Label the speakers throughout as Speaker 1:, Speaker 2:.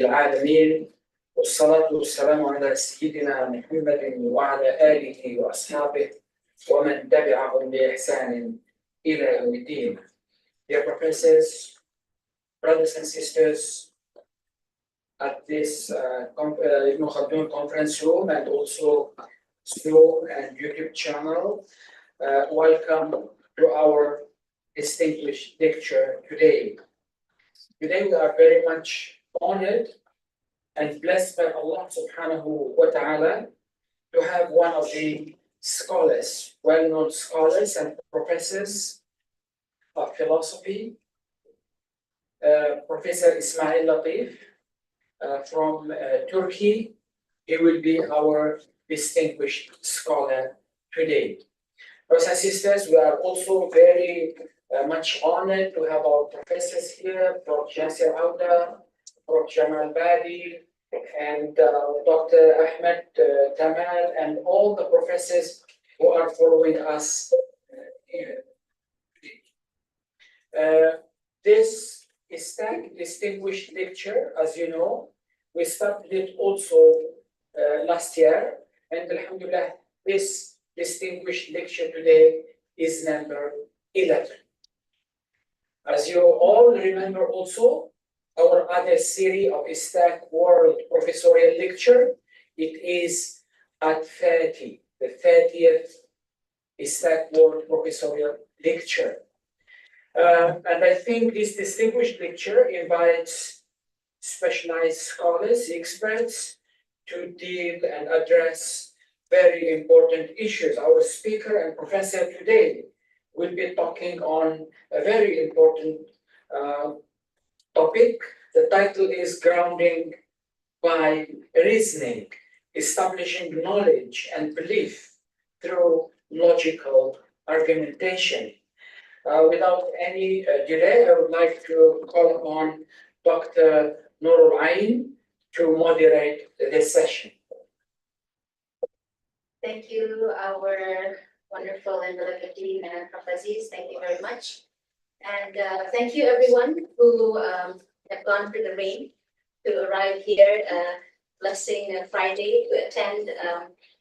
Speaker 1: العالمين والصلاة والسلام على سيدنا محمد وعلى آله وأصحابه ومن تبعهم بإحسان إلى يوم الدين. Dear professors, brothers and sisters, at this Ibn Khaldun conference room and also Zoom and YouTube channel, welcome to our distinguished lecture today. Today we are very much honored and blessed by Allah subhanahu wa ta'ala to have one of the scholars, well-known scholars and professors of philosophy, Professor Ismail Latif from Turkey. He will be our distinguished scholar today. Brothers and sisters, we are also very much honored to have our professors here, Prof. Yasser Auda, Prof. Jamal Badi, and Dr. Ahmed Tamal, and all the professors who are following us here. This Istac distinguished lecture, as you know, we started it also last year, and alhamdulillah, this distinguished lecture today is number 11. As you all remember also, our other series of Istac World Professorial Lecture, it is at 30, the 30th Istac World Professorial Lecture. And I think this distinguished lecture invites specialized scholars, experts, to deal and address very important issues. Our speaker and professor today will be talking on a very important topic. The title is Grounding by Reasoning, Establishing Knowledge and Belief Through Logical Argumentation. Without any delay, I would like to call upon Dr. NO.11 to moderate this session.
Speaker 2: Thank you, our wonderful and beloved Dean Prof. Aziz. Thank you very much. And thank you everyone who have gone through the rain to arrive here, blessing Friday to attend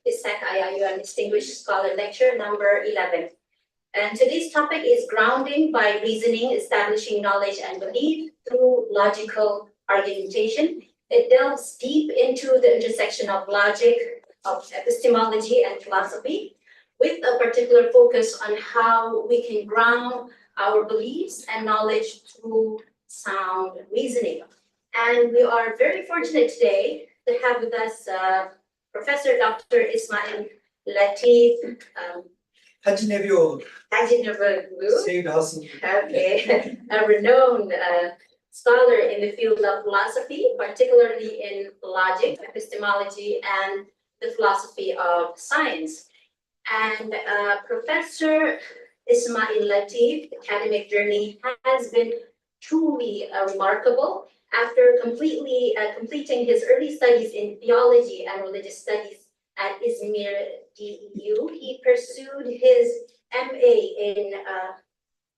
Speaker 2: Istac-Iium Distinguished Scholar Lecture number 11. And today's topic is Grounding by Reasoning, Establishing Knowledge and Belief Through Logical Argumentation. It delves deep into the intersection of logic, of epistemology and philosophy, with a particular focus on how we can ground our beliefs and knowledge through sound reasoning. And we are very fortunate today to have with us Professor Dr. Ismail Latif.
Speaker 3: Haji Nebioğlu.
Speaker 2: Haji Nebioğlu.
Speaker 3: Sayyid Hassan.
Speaker 2: Okay, a renowned scholar in the field of philosophy, particularly in logic, epistemology, and the philosophy of science. And Professor Ismail Latif's academic journey has been truly remarkable. After completing his early studies in theology and religious studies at Istac-Iium, he pursued his MA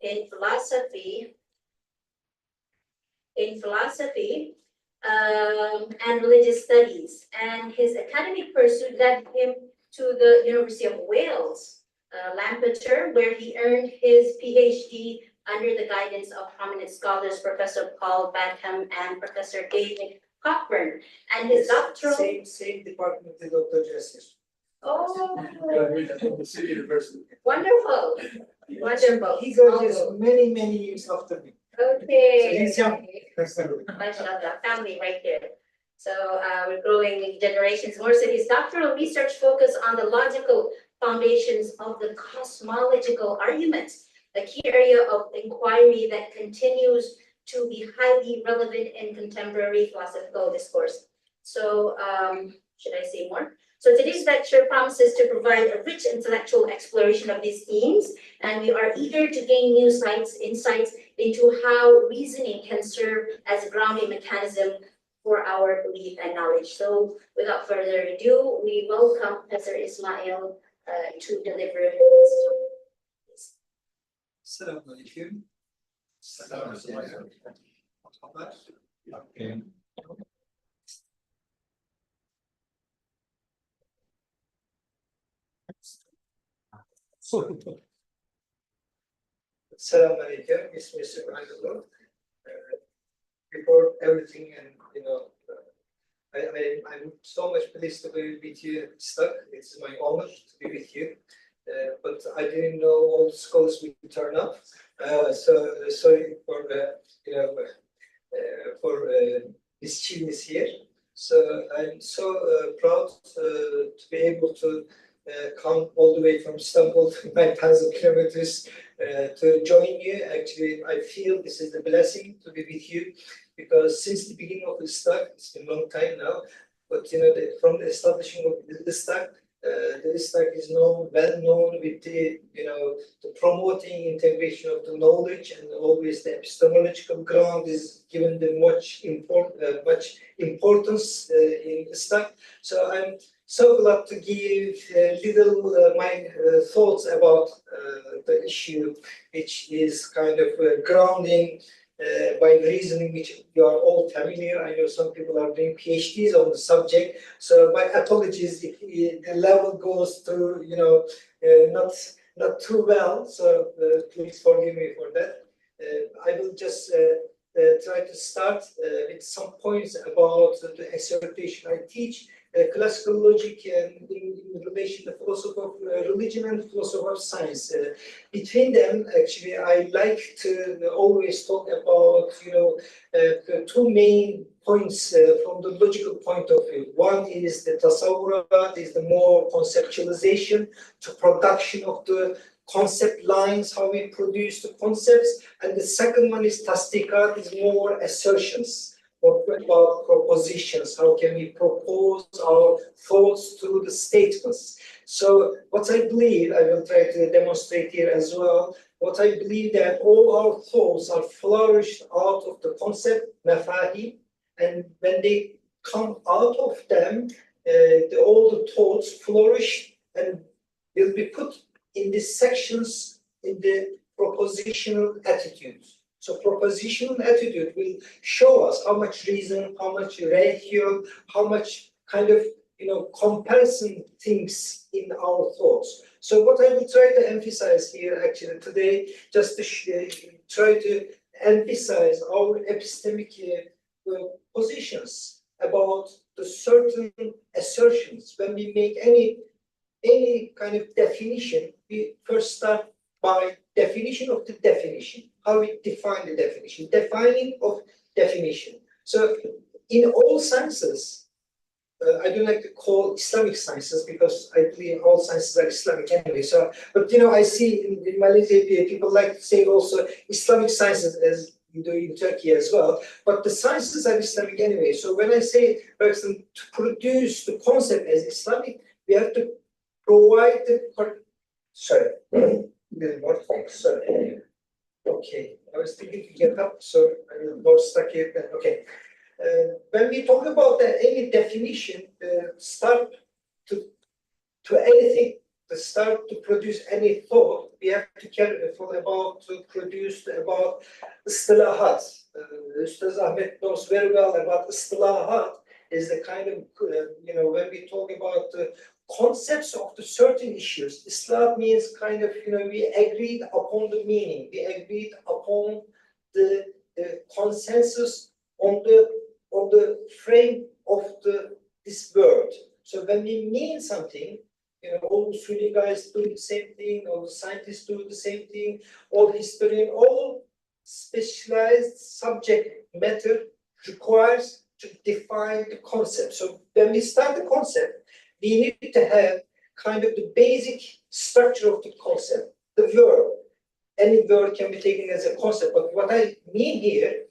Speaker 2: in philosophy and religious studies, and his academic pursuit led him to the University of Wales, Lampeter, where he earned his PhD under the guidance of prominent scholars, Professor Paul Badham and Professor David Cockburn. And his doctoral...
Speaker 3: Same department with Dr. Jasser.
Speaker 2: Oh,
Speaker 3: University.
Speaker 2: wonderful. Wonderful.
Speaker 3: He graduated many years after me.
Speaker 2: Okay.
Speaker 3: So he's young.
Speaker 2: MashaAllah, family right there. So we're growing generations more. So his doctoral research focused on the logical foundations of the cosmological arguments, a key area of inquiry that continues to be highly relevant in contemporary philosophical discourse. So should I say more? So today's lecture promises to provide a rich intellectual exploration of these themes, and we are eager to gain new insights into how reasoning can serve as a grounding mechanism for our belief and knowledge. So without further ado, we welcome Professor Ismail to deliver his talk.
Speaker 3: Assalamu alaikum. Assalamu alaikum. Assalamu alaikum, it's Mr. Abdullah. Before everything, and I'm so much pleased to be with you, Istac. It's my honor to be with you. But I didn't know all the scholars would turn up. So sorry for mischievous here. So I'm so proud to be able to come all the way from Istanbul, 9,000 kilometers, to join you. Actually, I feel this is a blessing to be with you, because since the beginning of Istac, it's been a long time now, but from the establishing of the Istac is well known with the promoting integration of the knowledge, and always the epistemological ground is given the much importance in Istac. So I'm so glad to give my thoughts about the issue, which is kind of grounding by reasoning which you are all familiar. I know some people are doing PhDs on the subject, so my apologies if the level goes to not too well. So please forgive me for that. I will just try to start with some points about the assertion I teach. Classical logic and in relation to philosophy of religion and philosophy of science. Between them, actually, I like to always talk about the two main points from the logical point of view. One is the tasawwurat, is the more conceptualization to production of the concept lines, how we produce the concepts, and the second one is tasdiqat, is more assertions. Or about propositions, how can we propose our thoughts through the statements? So what I believe, I will try to demonstrate here as well, what I believe that all our thoughts are flourished out of the concept, mafahim, and when they come out of them, all the thoughts flourish and will be put in the sections in the propositional attitudes. So propositional attitude will show us how much reason, how much ratio, how much kind of comparison things in our thoughts. So what I will try to emphasize here actually today, just to try to emphasize our epistemic positions about the certain assertions. When we make any kind of definition, we first start by definition of the definition, how we define the definition, defining of definition. So in all sciences, I don't like to call Islamic sciences because I believe all sciences are Islamic anyway. So, but I see in Malaysia people like to say also Islamic sciences, as you do in Turkey as well. But the sciences are Islamic anyway. So when I say, for example, to produce the concept as Islamic, we have to provide the sorry. Sorry. Okay, I was thinking to get up, so I will not stuck here. Okay. When we talk about any definition, start to anything, to start to produce any thought, we have to care about to produce about istilahat. Ustaz Ahmed knows very well about istilahat. Is the kind of when we talk about concepts of the certain issues. Islam means kind of we agreed upon the meaning, we agreed upon the consensus on the frame of this word. So when we mean something, all Sunni guys do the same thing, all the scientists do the same thing, all historians, all specialized subject matter requires to define the concept. So when we start the concept, we need to have kind of the basic structure of the concept, the verb. Any word can be taken as a concept, but what I mean here,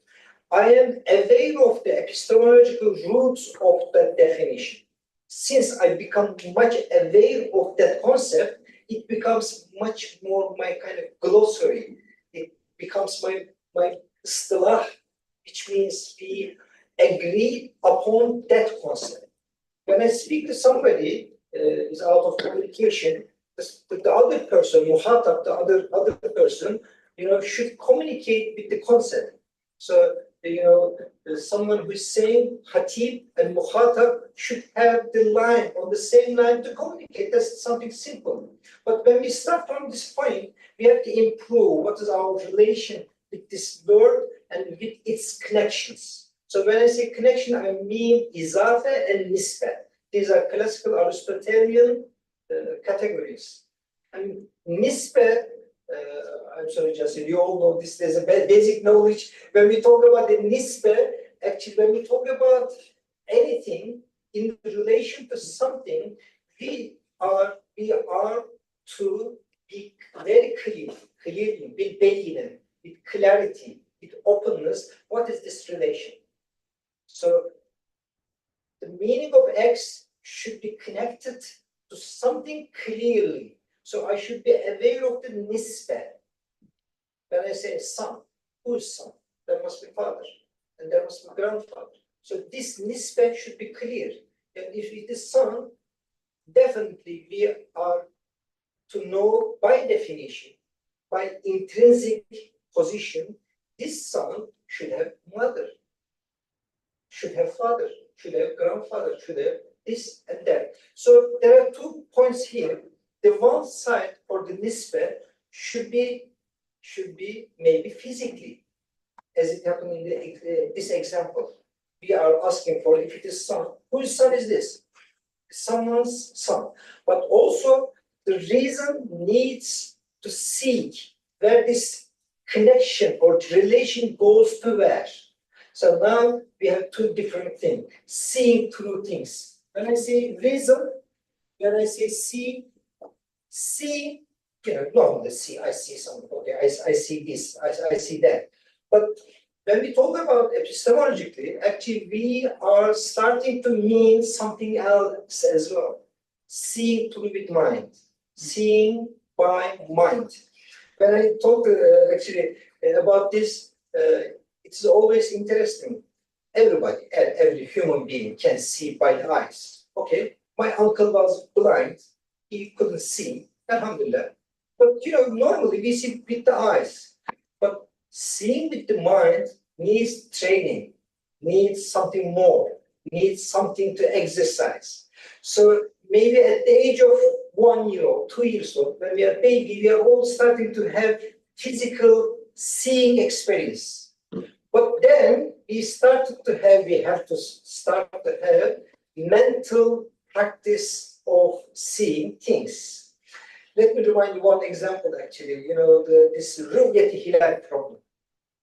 Speaker 3: I am aware of the epistemological roots of that definition. Since I become much aware of that concept, it becomes much more my kind of glossary. It becomes my istilah, which means we agree upon that concept. When I speak to somebody is out of communication, the other person, muhatab, the other person, should communicate with the concept. So someone who is saying Khatib and Mukhatab should have the line on the same line to communicate. That's something simple. But when we start from this point, we have to improve what is our relation with this word and with its connections. So when I say connection, I mean izafe and nisbeh. These are classical Aristotelian categories. And nisbeh, I'm sorry, Justin, you all know this. There's a basic knowledge. When we talk about the nisbeh, actually, when we talk about anything in relation to something, we are to be very clearly, with bayinah, with clarity, with openness, what is this relation? So the meaning of X should be connected to something clearly. So I should be aware of the nisbeh. When I say son, who is son? There must be father, and there must be grandfather. So this nisbeh should be clear. And if it is son, definitely we are to know by definition, by intrinsic position, this son should have mother, should have father, should have grandfather, should have this and that. So there are 2 points here. The one side for the nisbeh should be maybe physically, as it happened in this example. We are asking for if it is son. Whose son is this? Someone's son. But also the reason needs to seek where this connection or relation goes to where. So now we have 2 different things. Seeing through things. When I say reason, when I say see, normally see, I see something, okay, I see this, I see that. But when we talk about epistemologically, actually we are starting to mean something else as well. Seeing through with mind, seeing by mind. When I talk about this, it's always interesting. Every human being can see by the eyes. Okay, my uncle was blind, he couldn't see, alhamdulillah. But normally we see with the eyes. But seeing with the mind needs training, needs something more, needs something to exercise. So maybe at the age of 1 year old, 2 years old, when we are baby, we are all starting to have physical seeing experience. But then we have to start to have mental practice of seeing things. Let me remind you one example, actually. This Ru'yat Hilal problem.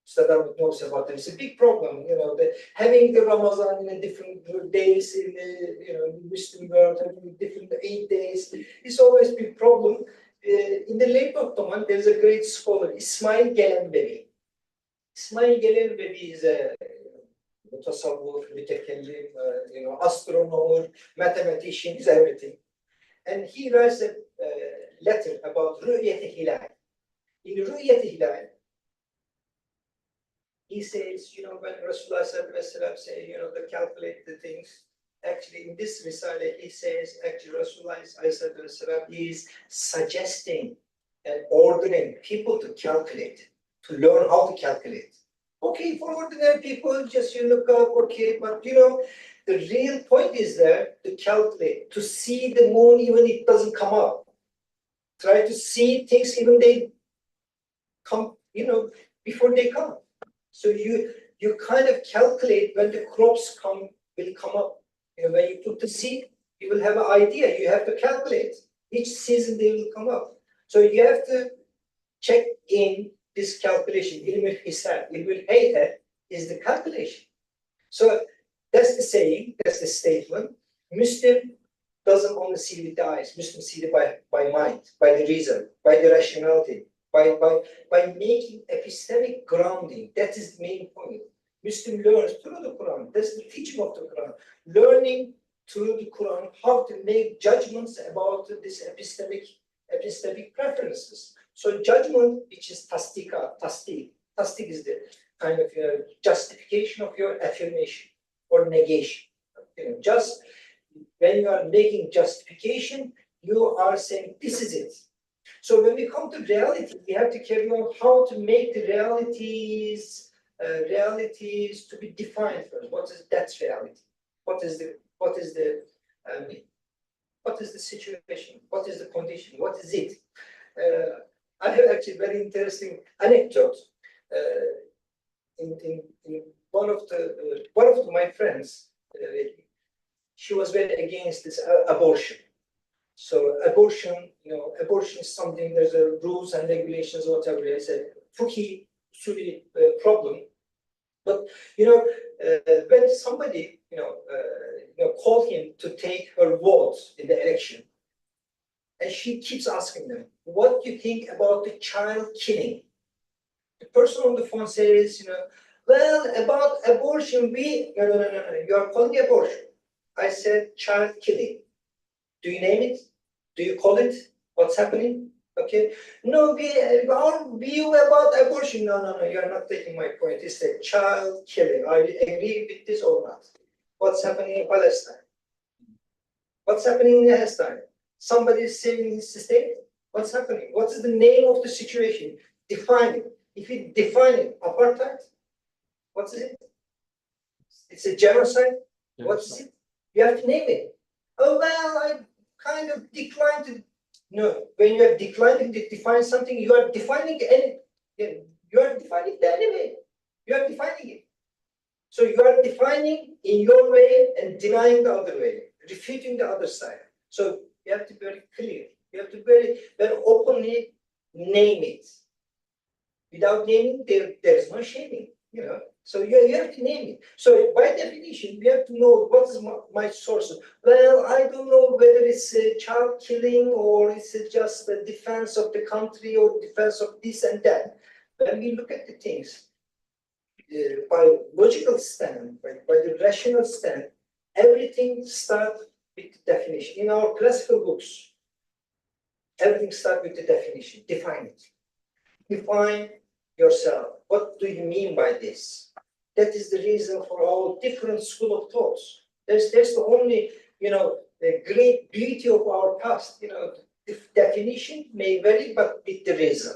Speaker 3: Saddam knows about it. It's a big problem. Having the Ramadan in a different days in the Muslim world, having different 8 days, it's always a big problem. In the late Ottoman, there's a great scholar, Ismail Gelenbevi. Ismail Gelenbevi is a mutasawwif, mütekellim, astronomer, mathematician, is everything. And he writes a letter about Ru'yat Hilal. In Ru'yat Hilal, he says, when Rasulullah say, to calculate the things, actually in this Risale, he says, actually Rasulullah is suggesting and ordering people to calculate, to learn how to calculate. Okay, for ordinary people, just you look up, okay, but the real point is there to calculate, to see the moon even it doesn't come up. Try to see things even they come, before they come. So you kind of calculate when the crops will come up. When you put the seed, you will have an idea. You have to calculate. Each season they will come up. So you have to check in this calculation. Ilmul hisab, ilmul hay'at is the calculation. So that's the saying, that's the statement. Muslim doesn't only see with the eyes. Muslim see it by mind, by the reason, by the rationality, by making epistemic grounding. That is the main point. Muslim learns through the Quran. That's the teaching of the Quran. Learning through the Quran how to make judgments about this epistemic preferences. So judgment, which is tasdik is the kind of justification of your affirmation or negation. Just when you are making justification, you are saying this is it. So when we come to reality, we have to carry on how to make the realities reality is to be defined first. What is that reality? What is the um, what is the situation? What is the condition? What is it? I have actually very interesting anecdote. In one of my friends, she was very against this abortion. So abortion, abortion is something. There's a rules and regulations, whatever. It's a tricky, problem. But when somebody called him to take her vote in the election, and she keeps asking them, "What do you think about the child killing?" The person on the phone says, "Well, about abortion, no, you are calling abortion." I said, "Child killing. Do you name it? Do you call it? What's happening?" Okay. No, our view about abortion. No, you are not taking my point. It's a child killing. Are you agree with this or not? What's happening in Palestine? What's happening in Palestine? Somebody is saving his state. What's happening? What is the name of the situation? Define it. If you define it, apartheid, what is it? It's a genocide. What is it? You have to name it. Oh, well, I kind of declined to. No, when you are declining to define something, you are defining any. You are defining the enemy. You are defining it. So you are defining in your way and denying the other way, refuting the other side. So you have to be very clear. You have to very openly name it. Without naming, there is no shaming. So you have to name it. So by definition, we have to know what is my source. Well, I don't know whether it's a child killing or it's just the defense of the country or defense of this and that. When we look at the things, by logical stand, by the rational stand, everything starts with the definition. In our classical books, everything starts with the definition. Define it. Define yourself. What do you mean by this? That is the reason for our different school of thoughts. That's the only, the great beauty of our past. The definition may vary, but with the reason.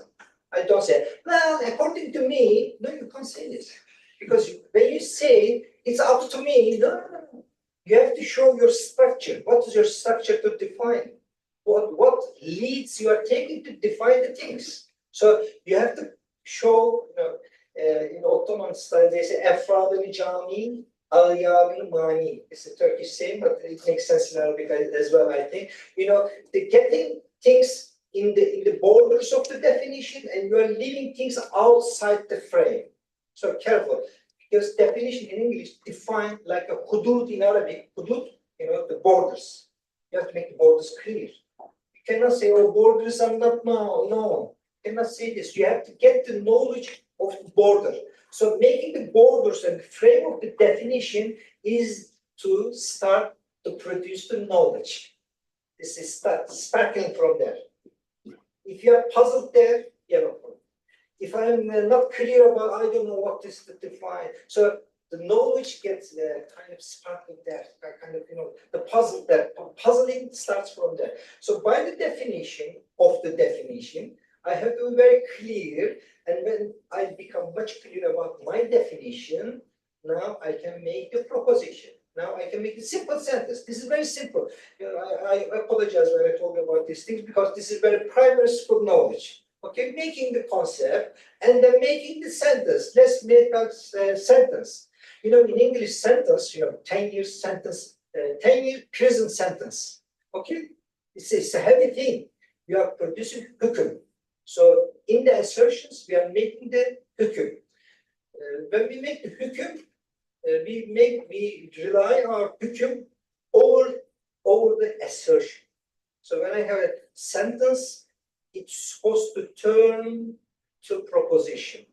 Speaker 3: I don't say, well, according to me. No, you can't say this. Because when you say it's up to me, no. You have to show your structure. What is your structure to define? What leads you are taking to define the things? So you have to show, in Ottoman style, they say Efradın cami, Alyabi mani. It's a Turkish saying, but it makes sense in Arabic as well, I think. The getting things in the borders of the definition, and you are leaving things outside the frame. So careful, because definition in English defined like a hudud in Arabic. Hudud, the borders. You have to make the borders clear. You cannot say, "Oh, borders are not known." No, you cannot say this. You have to get the knowledge of the border. So making the borders and the frame of the definition is to start to produce the knowledge. This is starting from there. If you are puzzled there, you have a problem. If I'm not clear about, I don't know what is to define. So the knowledge gets kind of sparking there, kind of, the puzzle there. Puzzling starts from there. So by the definition of the definition, I have to be very clear. And when I become much clearer about my definition, now I can make the proposition. Now I can make a simple sentence. This is very simple. I apologize when I talk about these things because this is very primary school knowledge. Okay, making the concept and then making the sentence. Let's make a sentence. In English sentence, 10 years sentence, 10 year prison sentence. Okay, it's a heavy thing. You are producing hüküm. So in the assertions, we are making the hüküm. When we make the hüküm, we rely our hüküm over the assertion. So when I have a sentence, it's supposed to turn to proposition.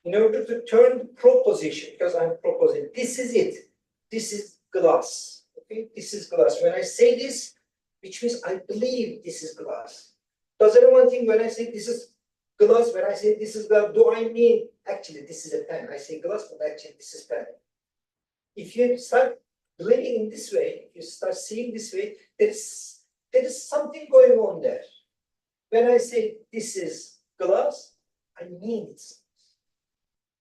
Speaker 3: In order to turn to proposition, because I'm proposing, this is it. This is glass. Okay, this is glass. When I say this, which means I believe this is glass. Does anyone think when I say this is glass, when I say this is glass, do I mean actually this is a pen? I say glass, but actually this is pen. If you start believing in this way, if you start seeing this way, there is something going on there. When I say this is glass, I mean it.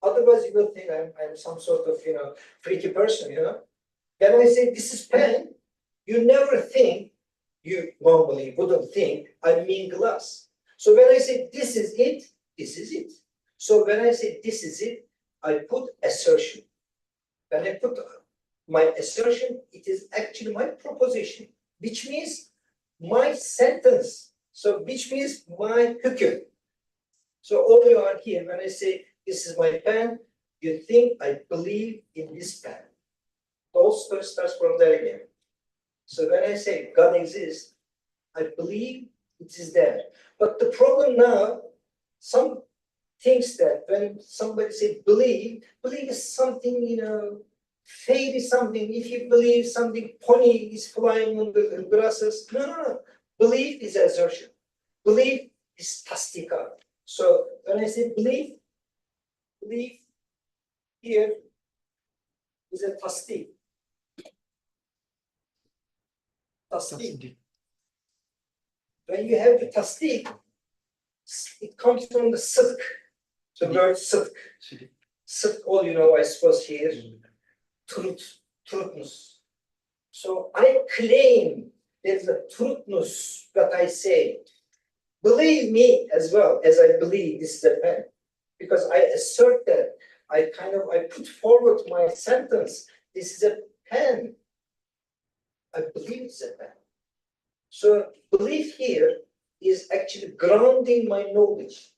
Speaker 3: Otherwise, you will think I'm some sort of, freaky person, When I say this is pen, you never think, you normally wouldn't think, I mean glass. So when I say this is it, this is it. So when I say this is it, I put assertion. When I put my assertion, it is actually my proposition, which means my sentence. So which means my hüküm. So all you are here, when I say this is my pen, you think I believe in this pen. The whole story starts from there again. So when I say God exists, I believe it is there. But the problem now, some thinks that when somebody say believe is something, fairy something. If you believe something, pony is flying on the grasses. No. Belief is assertion. Belief is tasdika. So when I say belief here is a tasdik. Tasdik. When you have the tasdik, it comes from the sidq. The word sidq. Sidq, all you know, I suppose here, truthness. So I claim there's a truthness that I say. Believe me as well as I believe this is a pen. Because I assert that, I put forward my sentence, this is a pen. I believe it's a pen. So belief here is actually grounding my knowledge.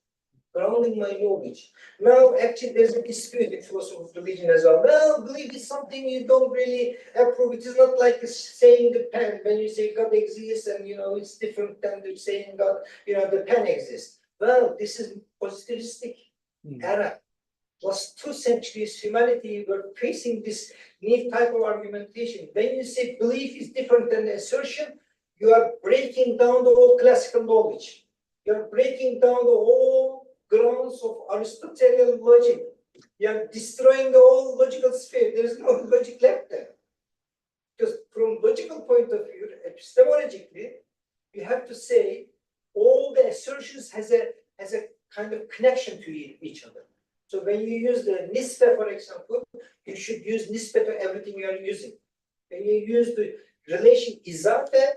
Speaker 3: Now, actually, there's a dispute in philosophy of religion as well. Well, belief is something you don't really approve. It is not like saying the pen. When you say God exists, and it's different than saying God. The pen exists. Well, this is positivistic era. Last 2 centuries, humanity were facing this new type of argumentation. When you say belief is different than assertion, you are breaking down the whole classical knowledge. You are breaking down the whole grounds of Aristotelian logic. You are destroying the whole logical sphere. There is no logic left there. Because from logical point of view, epistemologically, you have to say all the assertions has a kind of connection to each other. So when you use the nisbeh, for example, you should use nisbeh to everything you are using. When you use the relation izafe,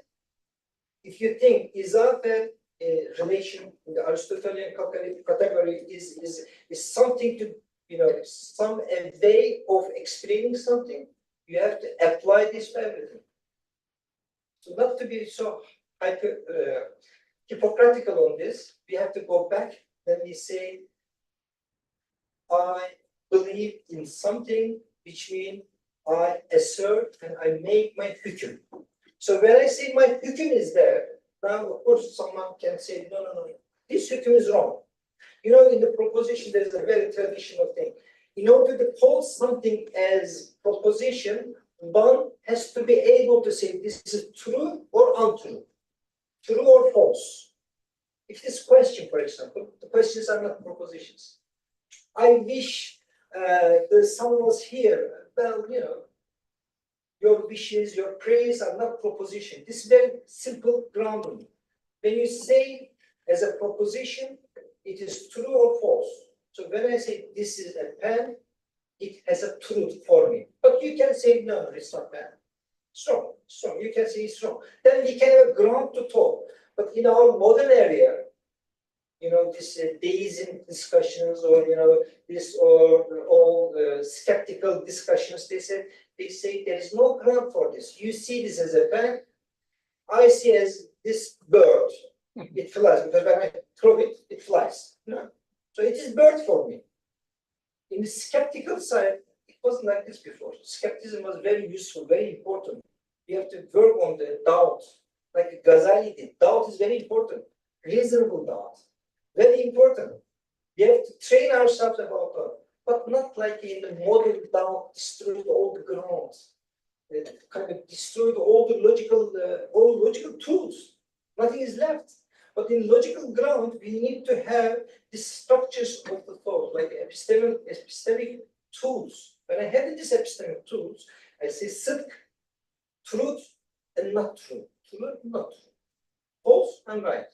Speaker 3: if you think izafe relation in the Aristotelian category is something to, some way of explaining something, you have to apply this to everything. So not to be so hypocritical on this, we have to go back and we say, I believe in something, which means I assert and I make my hüküm. So when I say my hüküm is there, now of course someone can say, no, this hüküm is wrong. In the proposition, there is a very traditional thing. In order to call something as proposition, one has to be able to say this is true or untrue, true or false. If this question, for example, the questions are not propositions. I wish the sun was here. Well, your wishes, your prayers are not proposition. This is very simple grounding. When you say as a proposition, it is true or false. So when I say this is a pen, it has a truth for me. But you can say, no, it's not pen. Strong. You can say it's wrong. Then we can have a ground to talk. But in our modern area, this deism discussions or this or all skeptical discussions, they say there is no ground for this. You see this as a pen, I see as this bird. It flies because when I throw it, it flies. So it is bird for me. In the skeptical side, it wasn't like this before. Skepticism was very useful, very important. You have to work on the doubt, like Ghazali did. Doubt is very important. Reasonable doubt. Very important. We have to train ourselves about that, but not like in the modern doubt destroyed all the grounds. It kind of destroyed all the logical tools. Nothing is left. But in logical ground, we need to have the structures of the thought, like epistemic tools. When I have these epistemic tools, I say sidq, truth and not true, true, not true, false and right.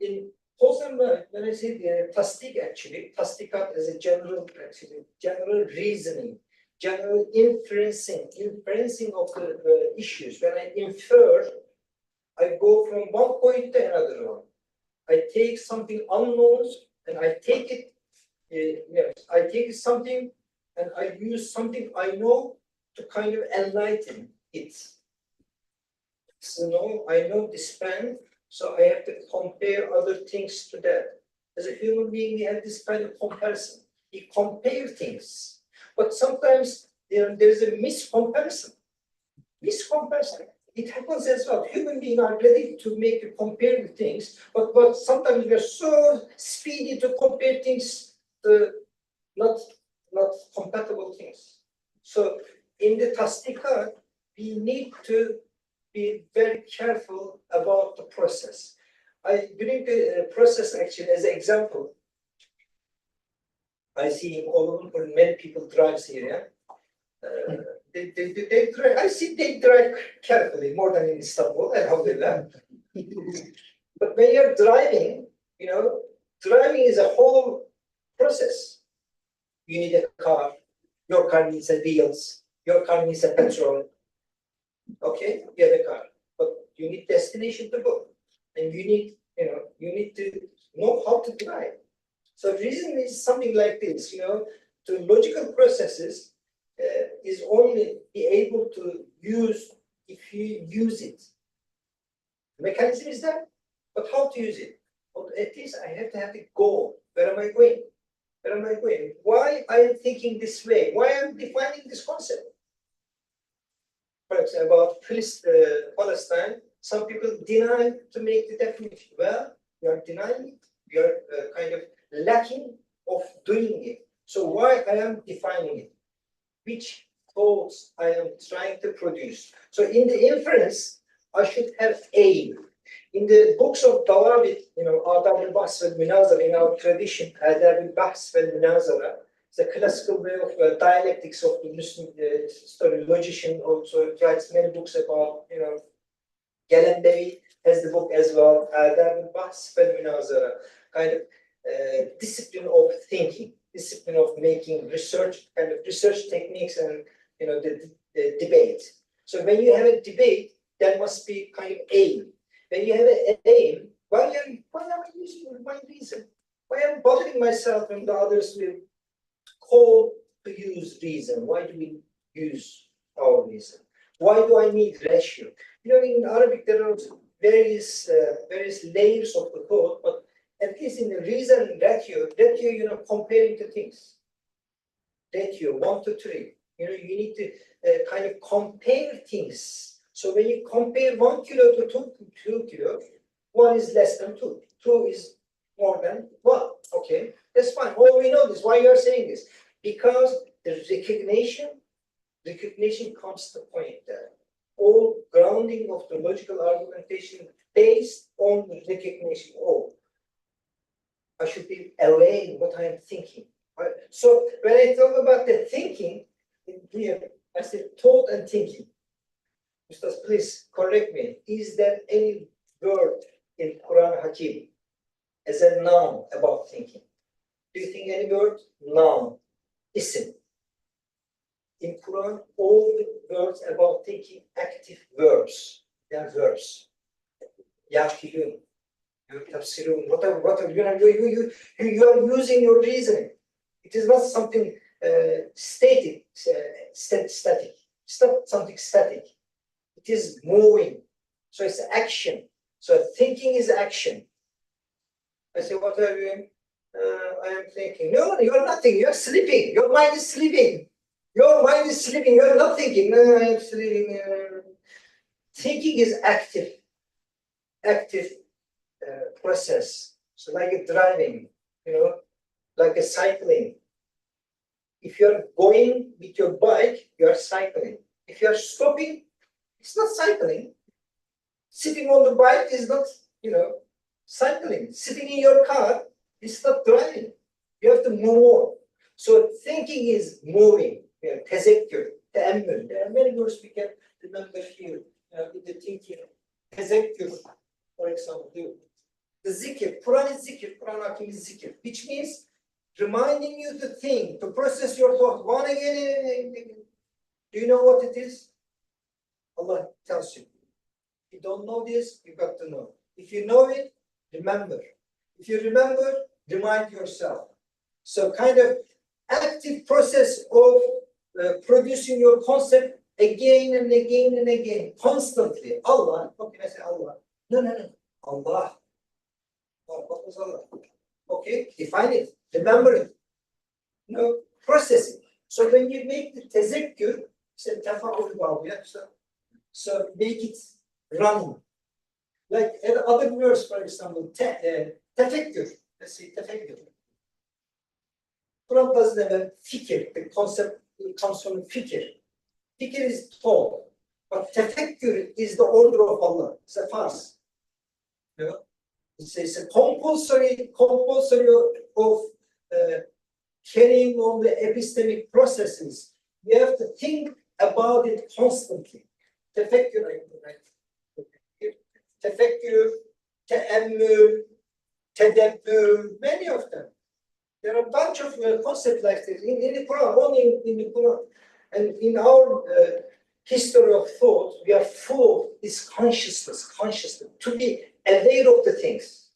Speaker 3: In When I say tasdik, actually, tasdikat is a general, actually, general reasoning, general inferencing of the issues. When I infer, I go from one point to another one. I take something unknown and I take it, yes, I take something and I use something I know to kind of enlighten it. So no, I know this pen, so I have to compare other things to that. As a human being, we have this kind of comparison. We compare things, but sometimes there's a miscomparison. Miscomparison. It happens as well. Human beings are ready to make a compare things, but sometimes we are so speedy to compare things to not compatible things. So in the tasdiqat, we need to be very careful about the process. I bring the process actually as an example. I see in all over many people drives here. Yeah? They drive. I see they drive carefully more than in Istanbul. Alhamdulillah. But when you're driving, driving is a whole process. You need a car. Your car needs a wheels. Your car needs a petrol. Okay, you have a car, but you need destination to go, and you need to know how to drive. So reason is something like this. To logical processes is only be able to use if you use it. The mechanism is there, but how to use it? Well, at least I have to have a goal. Where am I going? Where am I going? Why I am thinking this way? Why I am defining this concept? For example, about Palestine, some people deny to make the definition. Well, you are denying it. You are kind of lacking of doing it. So why I am defining it? Which thoughts I am trying to produce? So in the inference, I should have aim. In the books of Dawabit, Adab al-Bahs wal-Munazara, in our tradition, Adab al-Bahs wal-Munazara, the classical way of dialectics of the Muslim logician also writes many books about, Galandevi has the book as well, Adab al-Bahs wal-Munazara, kind of discipline of thinking, discipline of making research, kind of research techniques and, the debate. So when you have a debate, there must be kind of aim. When you have an aim, why am I using my reason? Why am I bothering myself and the others with call to use reason? Why do we use our reason? Why do I need ratio? In Arabic there are various layers of the thought, but at least in the reason ratio, comparing to things. Ratio 1 to 3. You need to kind of compare things. So when you compare 1 kilo to 2 kilo, 1 is less than 2. 2 is more than 1. Okay, that's fine. Oh, we know this. Why you are saying this? Because the recognition comes to the point that all grounding of the logical argumentation based on the recognition. Oh, I should be aware of what I am thinking. Right? So when I talk about the thinking, here I said thought and thinking. Ustaz, please correct me. Is there any word in Quran Hakim as a noun about thinking? Do you think any word? Noun. Isim. In Quran, all the words about thinking, active verbs. They are verbs. Yaqilun, tafsirun, whatever. You are using your reasoning. It is not something static. It's not something static. It is moving. So it's action. So thinking is action. I say, what are you doing? I am thinking. No, you are not thinking. You are sleeping. Your mind is sleeping. Your mind is sleeping. You are not thinking. No, I am sleeping. Thinking is active process. So like a driving, like a cycling. If you are going with your bike, you are cycling. If you are stopping, it's not cycling. Sitting on the bike is not, cycling. Sitting in your car is not driving. You have to move on. So thinking is moving. Tezekkür, teemmül. There are many words we can remember here in the thinking. Tezekkür, for example, the zikr, Quran is zikr, Quran Hakim is zikr, which means reminding you to think, to process your thought one again and again. Do you know what it is? Allah tells you. If you don't know this, you got to know. If you know it, remember. If you remember, remind yourself. So kind of active process of producing your concept again and again and again, constantly. Allah, how can I say Allah? No. Allah. What was Allah? Okay, define it, remember it. Process it. So when you make the tezekkür, so make it running. Like other words, for example, tefekkür. Let's say tefekkür. Quran doesn't have a fikir. The concept comes from fikir. Fikir is thought, but tefekkür is the order of Allah. It's a farce. It's a compulsory of carrying on the epistemic processes. You have to think about it constantly. Tefekkür, tefekkür, teemmül, tedebbür, many of them. There are a bunch of concepts like this in the Quran, only in the Quran. And in our history of thought, we are full of this consciousness, to be aware of the things.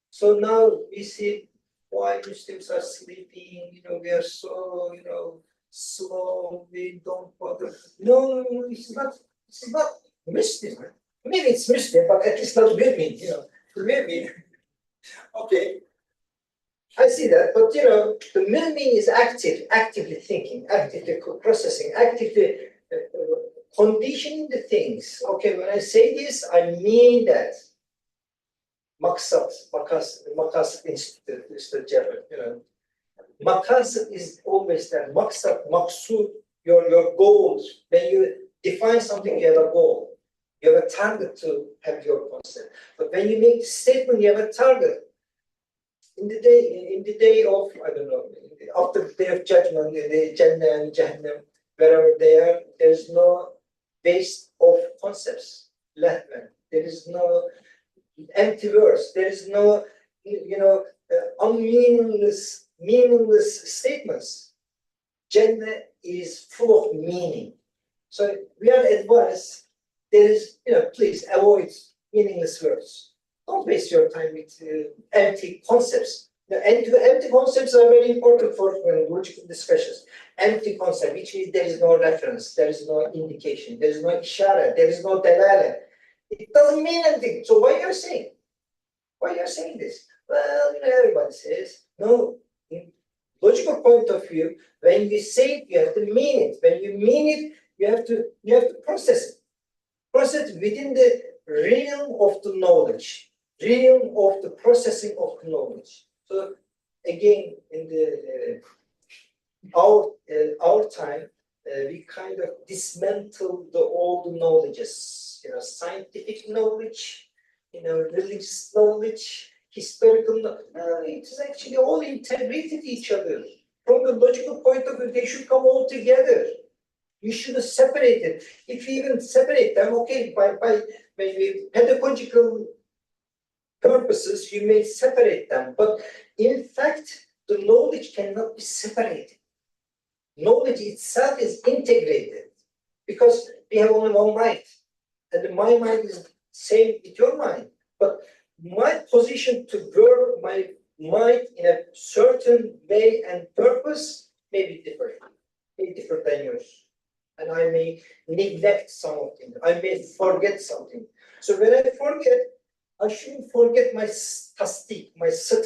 Speaker 3: So now we see why Muslims are sleeping, we are so, slow, we don't bother. No, it's not Muslim. Maybe it's Muslim, but at least not women, Maybe. Okay. I see that, but the mu'min is actively thinking, actively processing, actively conditioning the things. Okay, when I say this, I mean that. Maksat Institute is the German, Maksat is always there. Maksud, your goals. When you define something, you have a goal. You have a target to have your concept. But when you make a statement, you have a target. In the day of, I don't know, after the day of judgment, the Jannah and Jahannam, wherever they are, there's no base of concepts left. There is no empty words. There is no, meaningless statements. Jannah is full of meaning. So we are advised, there is, please avoid meaningless words. Don't waste your time with empty concepts. Empty concepts are very important for logical discussions. Empty concept, which means there is no reference, there is no indication, there is no ishara, there is no dalala. It doesn't mean anything. So why are you saying? Why are you saying this? Well, everybody says. No. In logical point of view, when you say it, you have to mean it. When you mean it, you have to process it. Process it within the realm of the knowledge. Realm of the processing of knowledge. So again, in the our time, we kind of dismantle all the knowledges. Scientific knowledge, religious knowledge, historical knowledge. It is actually all integrated each other. From the logical point of view, they should come all together. You shouldn't separate it. If you even separate them, okay, by maybe pedagogical purposes, you may separate them. But in fact, the knowledge cannot be separated. Knowledge itself is integrated because we have only one mind. And my mind is same with your mind. But my position to work my mind in a certain way and purpose may be different than yours. And I may neglect something. I may forget something. So when I forget, I shouldn't forget my tasdik, my sidq.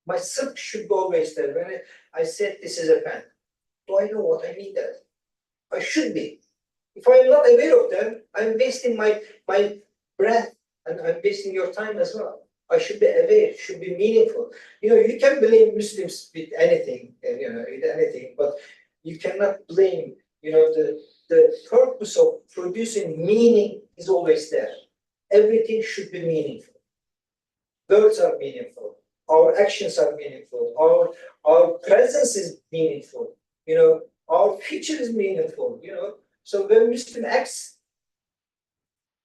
Speaker 3: My sidq should go always there. When I said this is a pen, do I know what I mean that? I should be. If I am not aware of them, I'm wasting my breath and I'm wasting your time as well. I should be aware, it should be meaningful. You can blame Muslims with anything, but you cannot blame, the purpose of producing meaning is always there. Everything should be meaningful. Words are meaningful. Our actions are meaningful. Our presence is meaningful. Our future is meaningful. So when Muslim acts,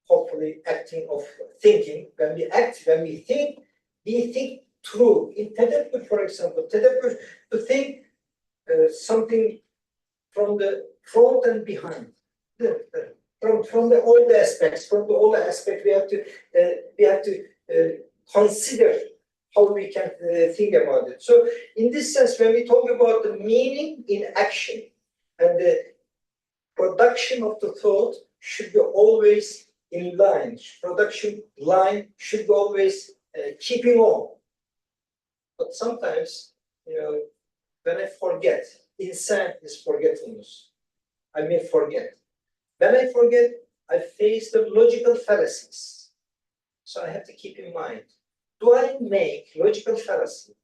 Speaker 3: hopefully acting of thinking, when we act, when we think, we think through. In Tadabbur, for example, Tadabbur, to think something from the front and behind. From the all the aspects, we have to consider how we can think about it. So in this sense, when we talk about the meaning in action and the production of the thought should be always in line. Production line should be always keeping on. But sometimes, when I forget, insan is forgetfulness. I may forget. When I forget, I face the logical fallacies. So I have to keep in mind, do I make logical fallacy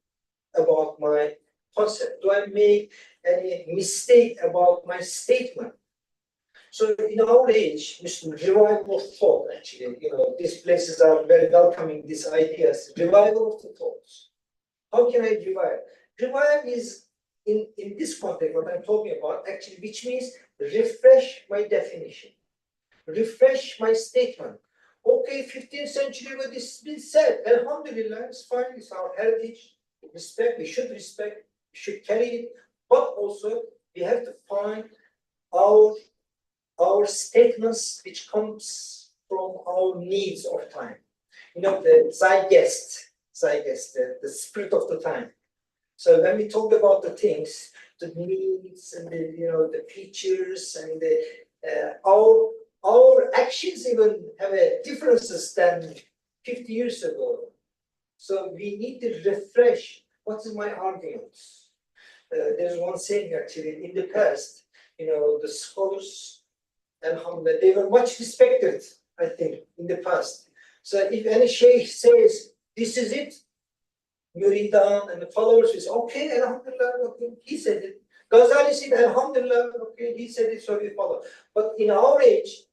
Speaker 3: about my concept? Do I make any mistake about my statement? So in our age, revival of thought, actually, these places are very welcoming these ideas, revival of the thoughts. How can I revive? Revive is, in this context, what I'm talking about, actually, which means refresh my definition, refresh my statement. Okay, 15th century, what this been said, Alhamdulillah, it's fine, it's our heritage, we should carry it, but also we have to find our statements which comes from our needs of time. The zeitgeist, the spirit of the time. So when we talk about the things, the needs and the features and our actions even have differences than 50 years ago. So we need to refresh. What is my arguments? There's one saying actually in the past, the scholars, alhamdulillah, they were much respected, I think, in the past. So if any sheikh says, this is it, Muridan and the followers is okay, alhamdulillah, okay, he said it. Ghazali said, alhamdulillah, okay, he said it, so we follow. But in our age,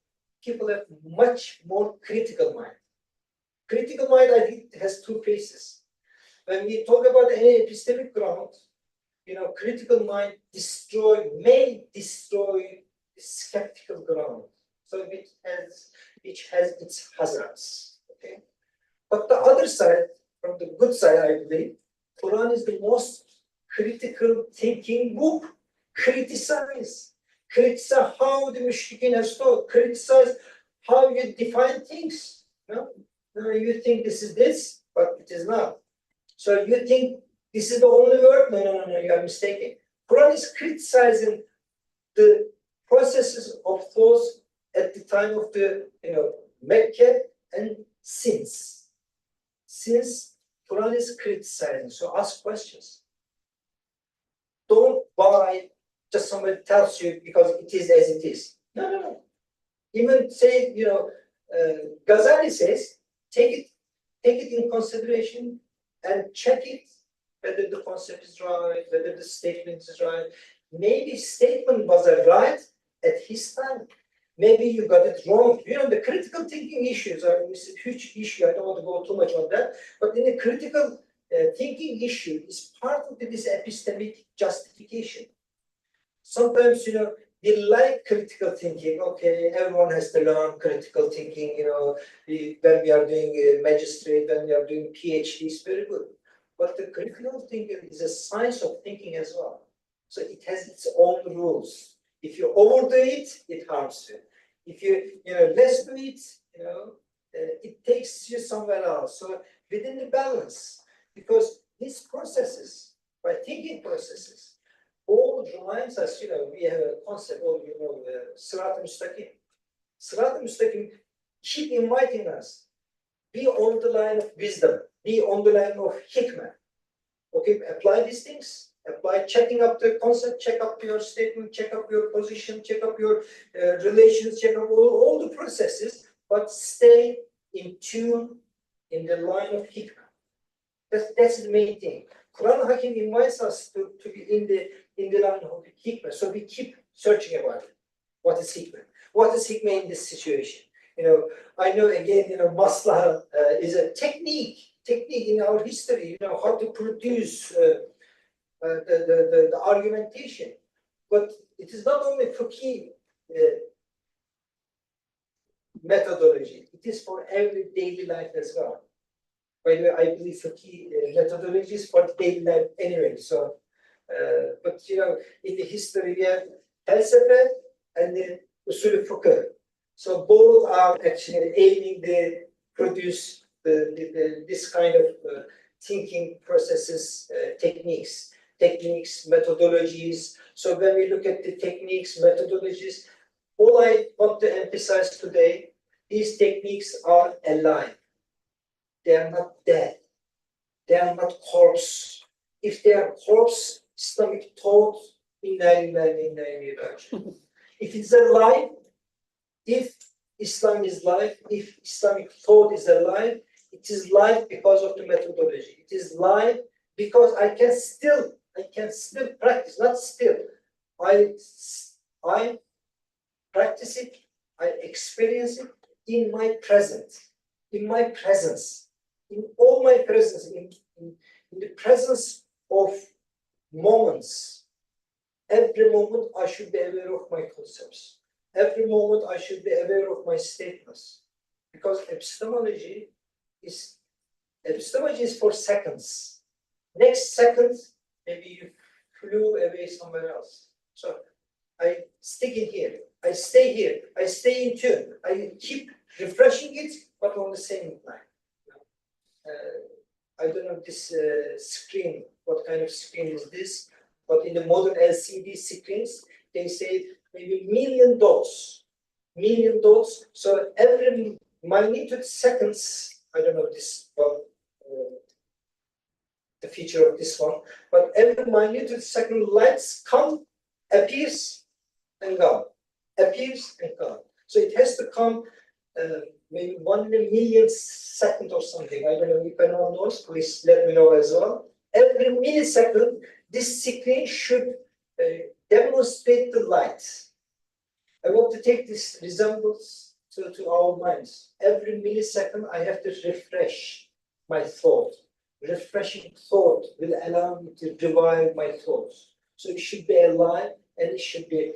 Speaker 3: people have much more critical mind. Critical mind, I think, has two faces. When we talk about any epistemic ground, critical mind may destroy skeptical ground. So which has its hazards. Okay. But the other side, from the good side, I believe, Quran is the most critical thinking book. Criticize how the Mushrikeen has taught. Criticize how you define things. No, you think this is this, but it is not. So you think this is the only word? No, you are mistaken. Quran is criticizing the processes of thoughts at the time of the Mecca and since Quran is criticizing. So ask questions. Don't buy just somebody tells you because it is as it is. No. Even say, Ghazali says, take it in consideration and check it whether the concept is right, whether the statement is right. Maybe statement was right at his time. Maybe you got it wrong. The critical thinking issues are a huge issue. I don't want to go too much on that. But in a critical thinking issue is part of this epistemic justification. Sometimes, we like critical thinking. Okay, everyone has to learn critical thinking. When we are doing magistrate, when we are doing PhD, it's very good. But the critical thinking is a science of thinking as well. So it has its own rules. If you overdo it, it harms you. If you less do it, it takes you somewhere else. So within the balance, because these processes, by thinking processes, all reminds us, we have a concept of, Sirat-i-Mustaqim. Sirat-i-Mustaqim keep inviting us, be on the line of wisdom, be on the line of hikmah. Okay, apply these things. Apply checking up the concept, check up your statement, check up your position, check up your relations, check up all the processes, but stay in tune in the line of hikmah. That's the main thing. Quran Hakim invites us to be in the line of hikmah. So we keep searching about it. What is hikmah? What is hikmah in this situation? I know again, maslah is a technique in our history, how to produce the argumentation. But it is not only fiqh methodology, it is for every daily life as well. By the way, I believe fiqh methodologies for daily life anyway. So, but in the history we have felsefe and then usul fıkıh. So both are actually aiming to produce this kind of thinking processes, techniques, methodologies. So when we look at the techniques, methodologies, all I want to emphasize today, these techniques are alive. They are not dead. They are not corpse. If they are corpse, Islamic thought, if it's alive, if Islam is life, if Islamic thought is alive, it is live because of the methodology. It is live because I can still practice, not still. I practice it, I experience it in my present, in my presence, in all my presence, in the presence of moments. Every moment I should be aware of my concepts. Every moment I should be aware of my statements. Because epistemology is for seconds. Next second, maybe you flew away somewhere else. So I stick in here. I stay here. I stay in tune. I keep refreshing it, but on the same line. I don't know this screen. What kind of screen is this? But in the modern LCD screens, they say maybe million dots. So every minute seconds, I don't know this one, the feature of this one, but every minute second lights come, appears and gone, appears and gone. So it has to come maybe 1 in a million second or something. I don't know if anyone knows, please let me know as well. Every millisecond, this screen should demonstrate the light. I want to take this resemblance to our minds. Every millisecond, I have to refresh my thought. Refreshing thought will allow me to revive my thoughts. So it should be alive and it should be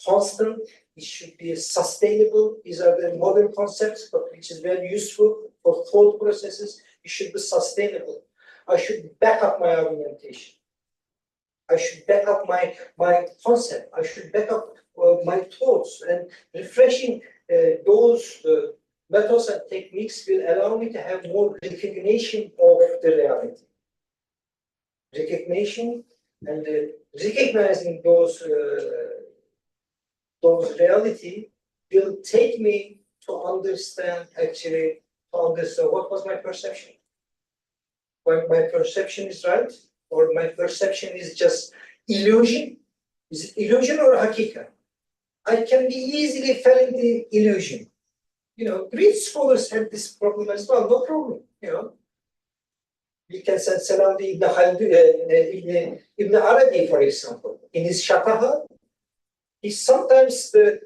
Speaker 3: constant. It should be sustainable. These are the modern concepts, but which is very useful for thought processes. It should be sustainable. I should back up my argumentation. I should back up my concept. I should back up my thoughts, and refreshing those methods and techniques will allow me to have more recognition of the reality. Recognition and recognizing those reality will take me to understand what was my perception. When my perception is right, or my perception is just illusion. Is it illusion or hakika? I can be easily fell into illusion. Greek scholars had this problem as well. No problem. We can send salam to Ibn Arabi, for example. In his Shataha, he sometimes the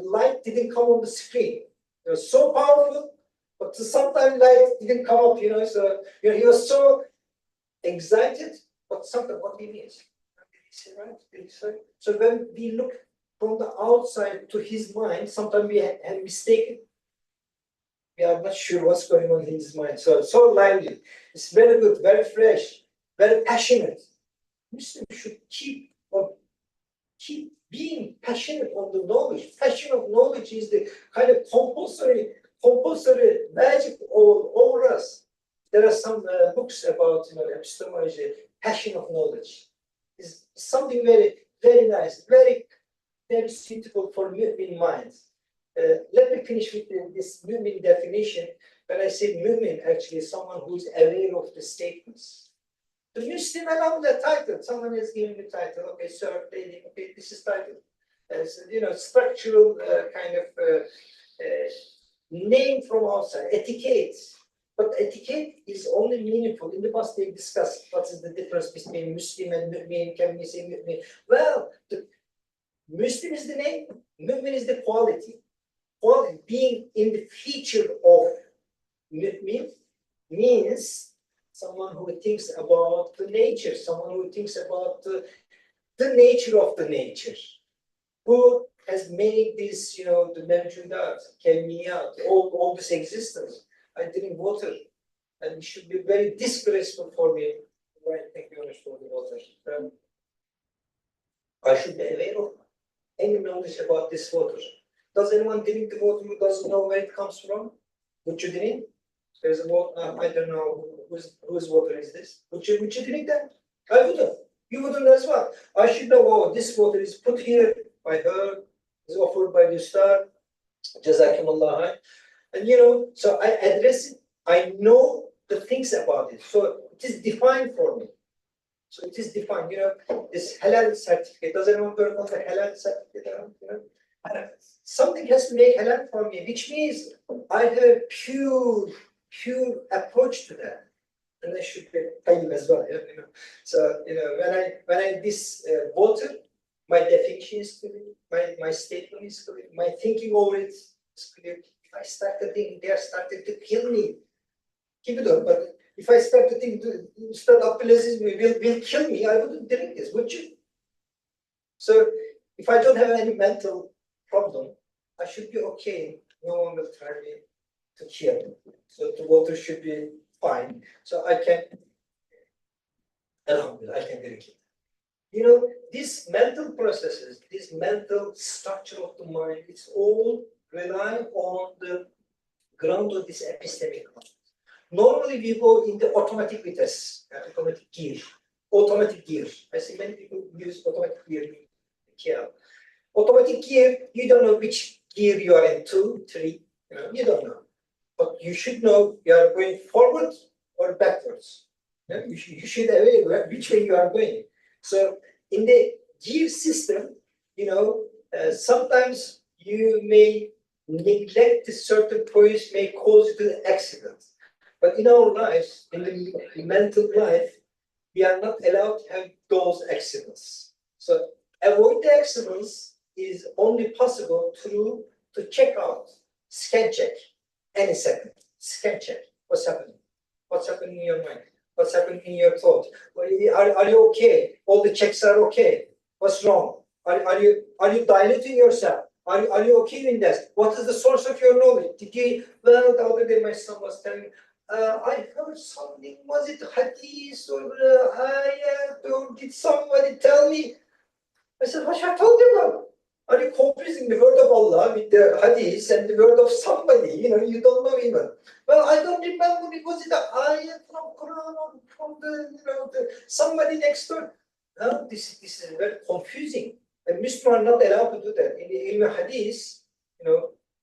Speaker 3: light didn't come on the screen. It was so powerful, but sometimes light didn't come up. So he was so excited, but sometimes what he means. Right? So when we look from the outside to his mind, sometimes we have mistaken. We are not sure what's going on in his mind. So lively. It's very good, very fresh, very passionate. Muslims should keep being passionate on the knowledge. Passion of knowledge is the kind of compulsory magic over us. There are some books about epistemology, passion of knowledge. It's something very, very nice, very, very suitable for mu'min minds. Let me finish with this mu'min definition. When I say mu'min, actually someone who is aware of the statements. The Muslim allow the title. Someone is giving the title. Okay, sir, lady, okay, this is title. Structural kind of name from outside, etiquette. But etiquette is only meaningful. In the past, they discussed what is the difference between Muslim and Mu'min. Can we say Mu'min? Well, the Muslim is the name, Mu'min is the quality. Quality being in the feature of Mu'min means someone who thinks about the nature, someone who thinks about the nature of the nature, who has made this, the mevjudat, kemiyat, all this existence. I drink water, and it should be very disgraceful for me. Right, thank you very much for the water. I should be aware of any knowledge about this water. Does anyone drink the water who doesn't know where it comes from? Would you drink? There's a water, I don't know whose water is this. Would you drink that? I wouldn't. You wouldn't as well. I should know, oh, this water is put here by her, is offered by the star. Jazakumullah. And so I address it, I know the things about it. So it is defined for me. So it is defined, this halal certificate. Does anyone work on the halal certificate? Something has to make halal for me, which means I have a pure approach to that. And I should be tayyib as well, So, when I this water, my definition is clear, my statement is clear, my thinking over it is clear. If I start to think, they are starting to kill me. Keep it up, but if I start to think, Ustad Abdulaziz will kill me, I wouldn't drink this, would you? So, if I don't have any mental problem, I should be okay. No one will try me to kill me. So the water should be fine. So I can, alhamdulillah, I can drink it. These mental processes, this mental structure of the mind, it's all relying on the ground of this epistemic concept. Normally we go in the automatic vitesse, automatic gear. I see many people use automatic gear. Yeah. Automatic gear, you don't know which gear you are in, 2, 3, you don't know. But you should know you are going forward or backwards. You should know which way you are going. So in the gear system, sometimes you may neglect a certain points may cause you to accident. But in our lives, in the mental life, we are not allowed to have those accidents. So avoid the accidents is only possible through to check out, scan check, any second, scan check. What's happening? What's happening in your mind? What's happening in your thought? Are you okay? All the checks are okay. What's wrong? Are you diluting yourself? Are you okay in this? What is the source of your knowledge? Well, the other day my son was telling me, I heard something, was it hadith or ayat, or did somebody tell me? I said, what should I told you about? Are you confusing the word of Allah with the hadith and the word of somebody? You don't know even. Well, I don't remember because it's the ayat from Quran or from the somebody next door. No, this is very confusing. And Muslims are not allowed to do that. In the ilm hadith,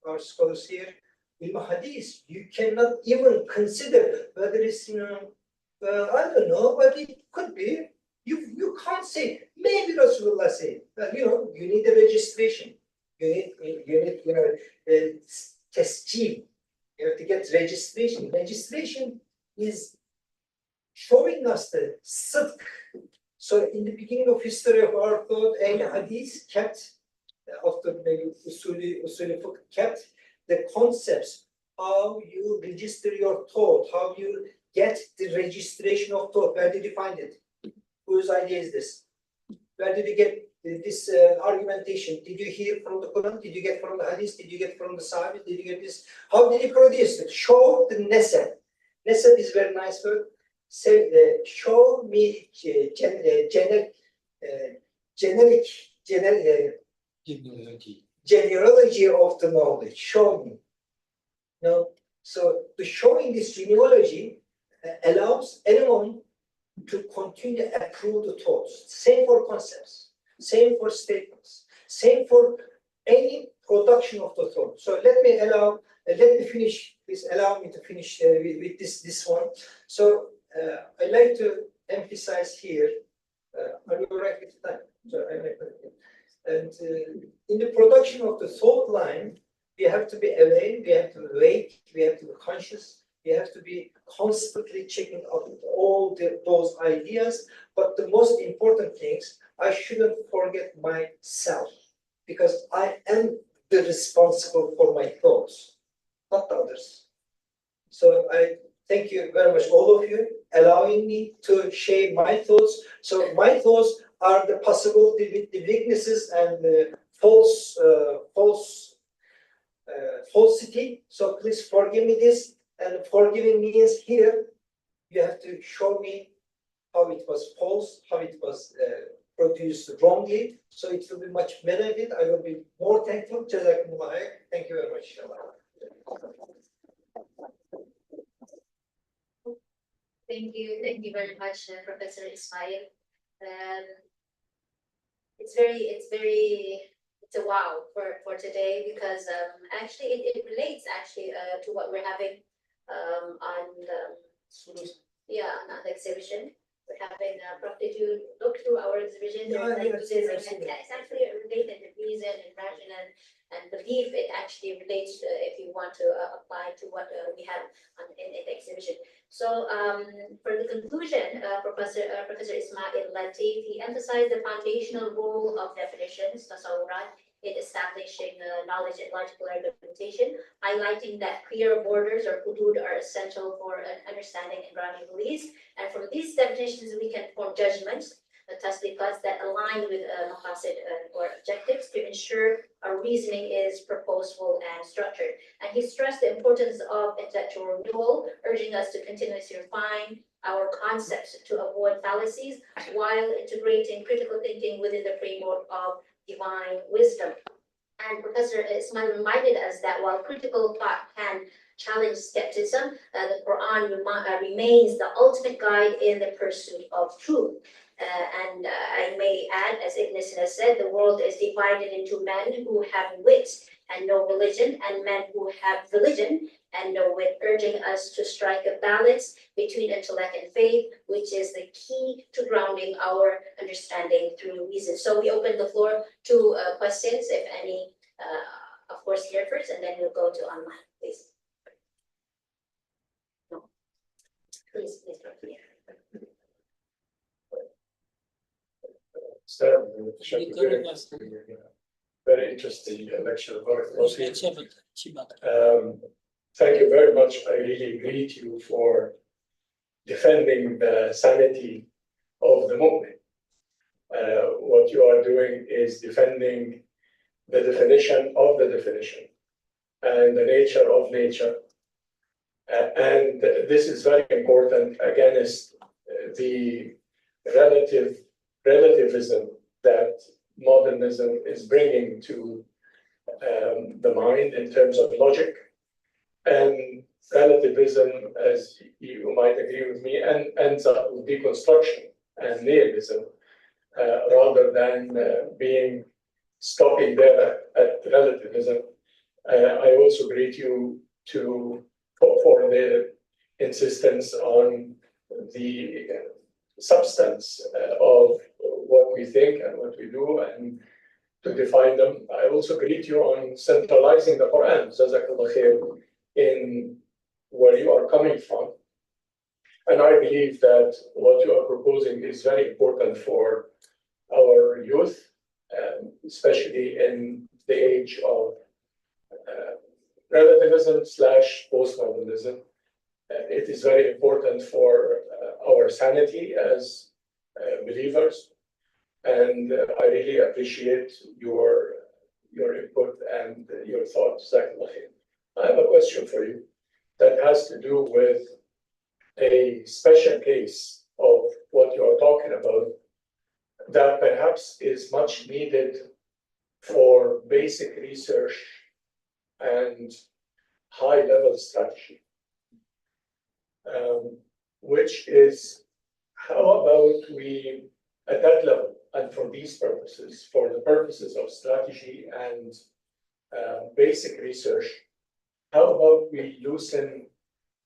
Speaker 3: our scholars here, ilm hadith, you cannot even consider whether it's, I don't know, but it could be. You can't say, maybe Rasulullah said, you need a registration. You need tasjil. You have to get registration. Registration is showing us the sidq. So in the beginning of history of our thought, Ahl Hadith kept, after maybe Usuli Fiqh, kept the concepts, how you register your thought, how you get the registration of thought. Where did you find it? Whose idea is this? Where did you get this argumentation? Did you hear from the Quran? Did you get from the Hadith? Did you get from the Sahabis? Did you get this? How did you produce it? Show the nesab. Nesab is very nice word. Say, show me genealogy of the knowledge. Show me. So the showing this genealogy allows anyone to continue to approve the thoughts. Same for concepts, same for statements, same for any production of the thought. So let me finish. Please allow me to finish with this one. So I'd like to emphasize here. Are you right with the time? So and in the production of the thought line, we have to be aware, we have to wake, we have to be conscious. We have to be constantly checking out all those ideas. But the most important things, I shouldn't forget myself, because I am the responsible for my thoughts, not the others. So I thank you very much, all of you, allowing me to share my thoughts. So my thoughts are the possibility with the weaknesses and the falsity. So please forgive me this. And forgiving means here, you have to show me how it was false, how it was produced wrongly. So it will be much benefit. I will be more thankful. Jazakumullah khair. Thank you very much.
Speaker 2: Thank you very much, Professor Ismail. It's a wow for today because actually it relates actually to what we're having on on the exhibition. We're having Prof, did you look through our exhibition?
Speaker 3: Yeah,
Speaker 2: There's
Speaker 3: yes,
Speaker 2: and it's actually related to reason and rationale and belief. It actually relates if you want to apply to what we have in the exhibition. So for the conclusion, Professor Ismail Latif, he emphasized the foundational role of definitions, tasawwurat, in establishing knowledge and logical argumentation, highlighting that clear borders or hudud are essential for understanding and grounding beliefs. And from these definitions, we can form judgments, tasdiqats that align with maqasid or objectives to ensure our reasoning is purposeful and structured. And he stressed the importance of intellectual renewal, urging us to continuously refine our concepts to avoid fallacies while integrating critical thinking within the framework of divine wisdom. And Professor Ismail reminded us that while critical thought can challenge skepticism, the Quran remains the ultimate guide in the pursuit of truth. And I may add, as Ibn Sina said, the world is divided into men who have wit and no religion, and men who have religion and no wit, urging us to strike a balance between intellect and faith, which is the key to grounding our understanding through reason. So we open the floor to questions, if any, of course, here first, and then we'll go to online, please. No. Please, yeah.
Speaker 4: Very interesting lecture. Thank you very much. I really greet you for defending the sanity of the movement. What you are doing is defending the definition of the definition and the nature of nature. And this is very important against the relativism that modernism is bringing to the mind in terms of logic. And relativism, as you might agree with me, ends up with deconstruction and nihilism rather than stopping there at relativism. I also greet you for the insistence on the substance of what we think and what we do and to define them. I also greet you on centralizing the Quran, Jazakallah khair, in where you are coming from. And I believe that what you are proposing is very important for our youth, especially in the age of relativism / postmodernism. It is very important for our sanity as believers. And I really appreciate your input and your thoughts. I have a question for you that has to do with a special case of what you are talking about that perhaps is much needed for basic research and high-level strategy, which is how about we, at that level, and for these purposes, for the purposes of strategy and basic research, how about we loosen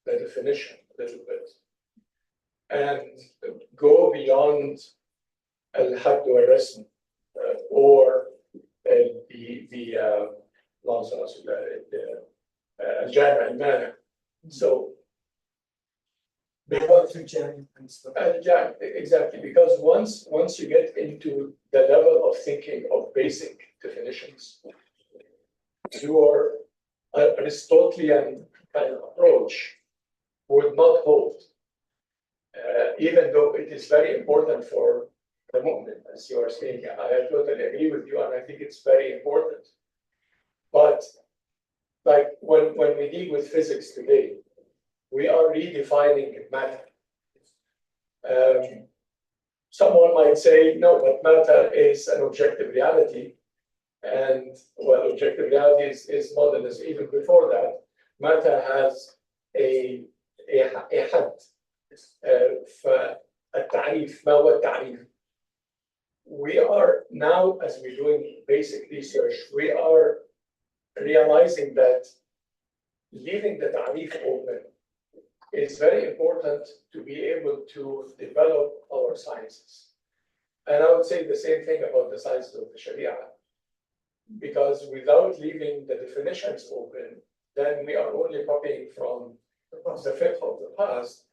Speaker 4: the definition a little bit and go beyond al-hadd wal-rasm or the al-jami' al-mani. So exactly, because once you get into the level of thinking of basic definitions, your Aristotelian kind of approach would not hold, even though it is very important for the movement, as you are saying. I totally agree with you, and I think it's very important. But like when we deal with physics today, we are redefining matter. Someone might say, no, but matter is an objective reality. And well, objective reality is modernism. Even before that, matter has a حد. فالتعريف، ما هو التعريف? We are now, as we're doing basic research, we are realizing that leaving the تعريف open is very important to be able to develop our sciences. And I would say the same thing about the sciences of the Sharia. Because without leaving the definitions open, then we are only copying from the fiqh of the past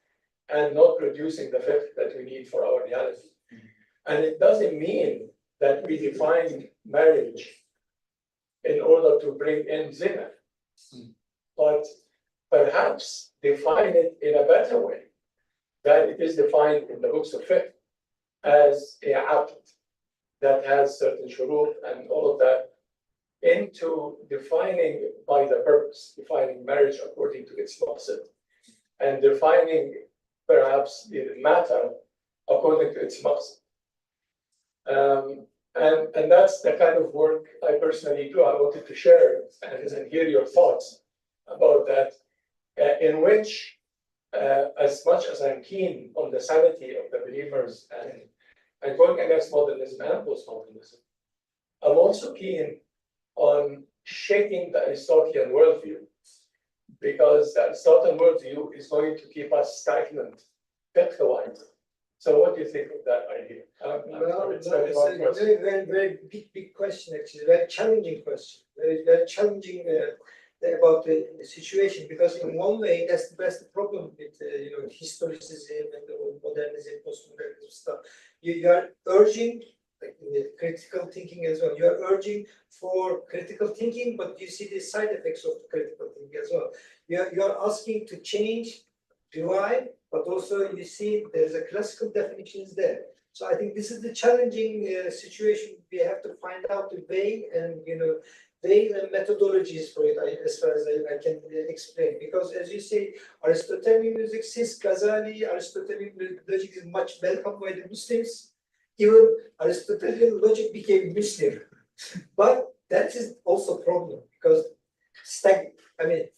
Speaker 4: and not producing the fiqh that we need for our reality. And it doesn't mean that we define marriage in order to bring in zina, but perhaps define it in a better way than it is defined in the books of fiqh as a aqd that has certain shurut and all of that, into defining by the purpose, defining marriage according to its maqsad, and defining perhaps the matter according to its maqsad. And that's the kind of work I personally do. I wanted to share and hear your thoughts about that, in which, as much as I'm keen on the sanity of the believers and going against modernism and postmodernism, I'm also keen on shaking the Aristotelian worldview, because the Aristotelian worldview is going to keep us stagnant, fiqh-wise. So what do you think of that idea?
Speaker 3: Well,
Speaker 4: It's
Speaker 3: no,
Speaker 4: very
Speaker 3: it's
Speaker 4: long
Speaker 3: a
Speaker 4: question.
Speaker 3: very big question, actually. Very challenging question. Very challenging about the situation, because in one way that's the problem with historicism and modernism, postmodernism stuff. You are urging, like in the critical thinking as well. You are urging for critical thinking, but you see the side effects of critical thinking as well. You are asking to change, divide, but also you see there's a classical definitions there. So I think this is the challenging situation. We have to find out the way and way and methodologies for it, as far as I can explain. Because as you say, Aristotelian music, since Ghazali, Aristotelian logic is much welcomed by the Muslims. Even Aristotelian logic became Muslim. But that is also a problem, because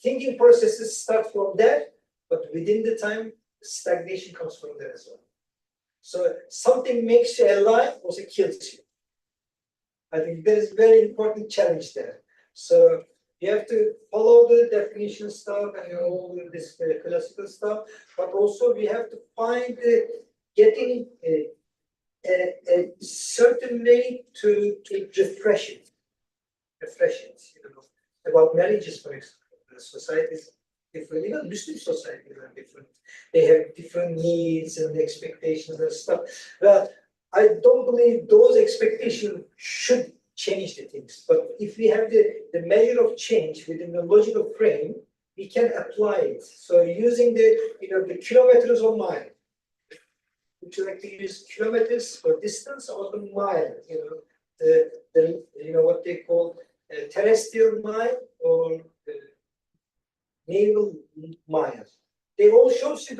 Speaker 3: thinking processes start from there, but within the time, stagnation comes from there as well. So something makes you alive, also kills you. I think there is very important challenge there. So you have to follow the definition stuff and all this classical stuff, but also we have to find getting a certain way to refresh it. About marriages, for example, the societies different, even Muslim societies are different. They have different needs and expectations and stuff. But I don't believe those expectations should change the things. But if we have the measure of change within the logical frame, we can apply it. So using the kilometers or mile, would you like to use kilometers for distance or the mile? What they call terrestrial mile or naval mile. They all shows you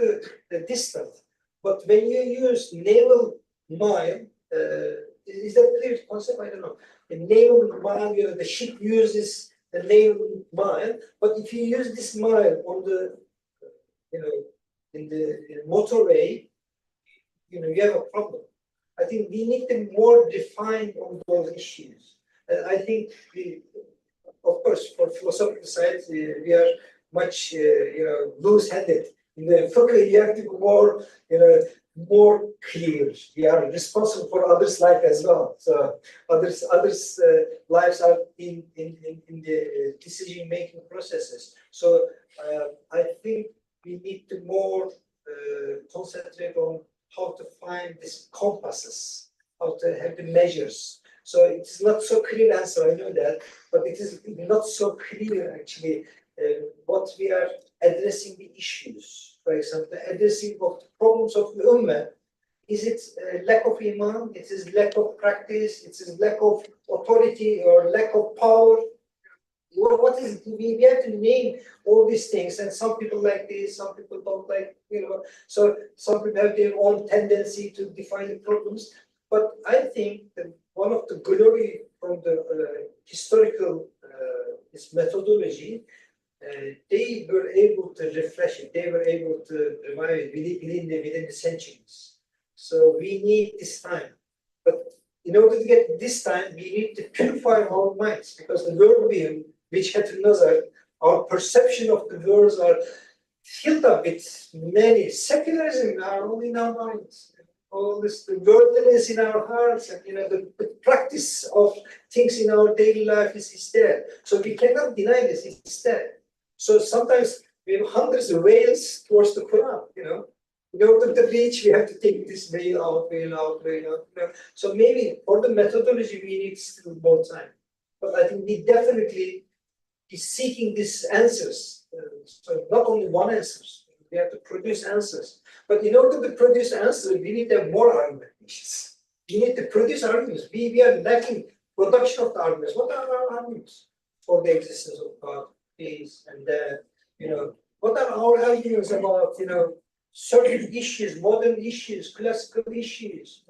Speaker 3: the distance. But when you use naval mile, is that clear concept? I don't know. The naval mile, the ship uses the naval mile, but if you use this mile on the, in the motorway, you have a problem. I think we need to more define on those issues. And I think of course, for philosophical science, we are much, loose-handed. In the fiqh, you have to be more, more clear. We are responsible for others' life as well. So others' lives are in the decision-making processes. So I think we need to more concentrate on how to find these compasses, how to have the measures. So it's not so clear answer, I know that, but it is not so clear actually what we are addressing the issues. For example, addressing of the problems of the ummah. Is it lack of iman? It is lack of practice? It is lack of authority or lack of power? what is it? We have to name all these things, and some people like this, some people don't like, so some people have their own tendency to define the problems. But I think that one of the glory from the historical this methodology, they were able to refresh it, they were able to revive it within the centuries. So we need this time. But in order to get this time, we need to purify our minds, because the worldview which had Nazar, our perception of the worlds are filled up with many secularism are only in our minds. All this, the worldliness in our hearts, and the practice of things in our daily life is there. So we cannot deny this, it's there. So sometimes we have hundreds of veils towards the Quran, In order to reach, we have to take this veil out, veil out, veil out. So maybe for the methodology, we need still more time. But I think we definitely be seeking these answers. So not only one answer, we have to produce answers. But in order to produce answers, we need to have more argumentations. We need to produce arguments. We are lacking production of the arguments. What are our arguments for the existence of God, peace, and that? What are our arguments about, certain issues, modern issues, classical issues?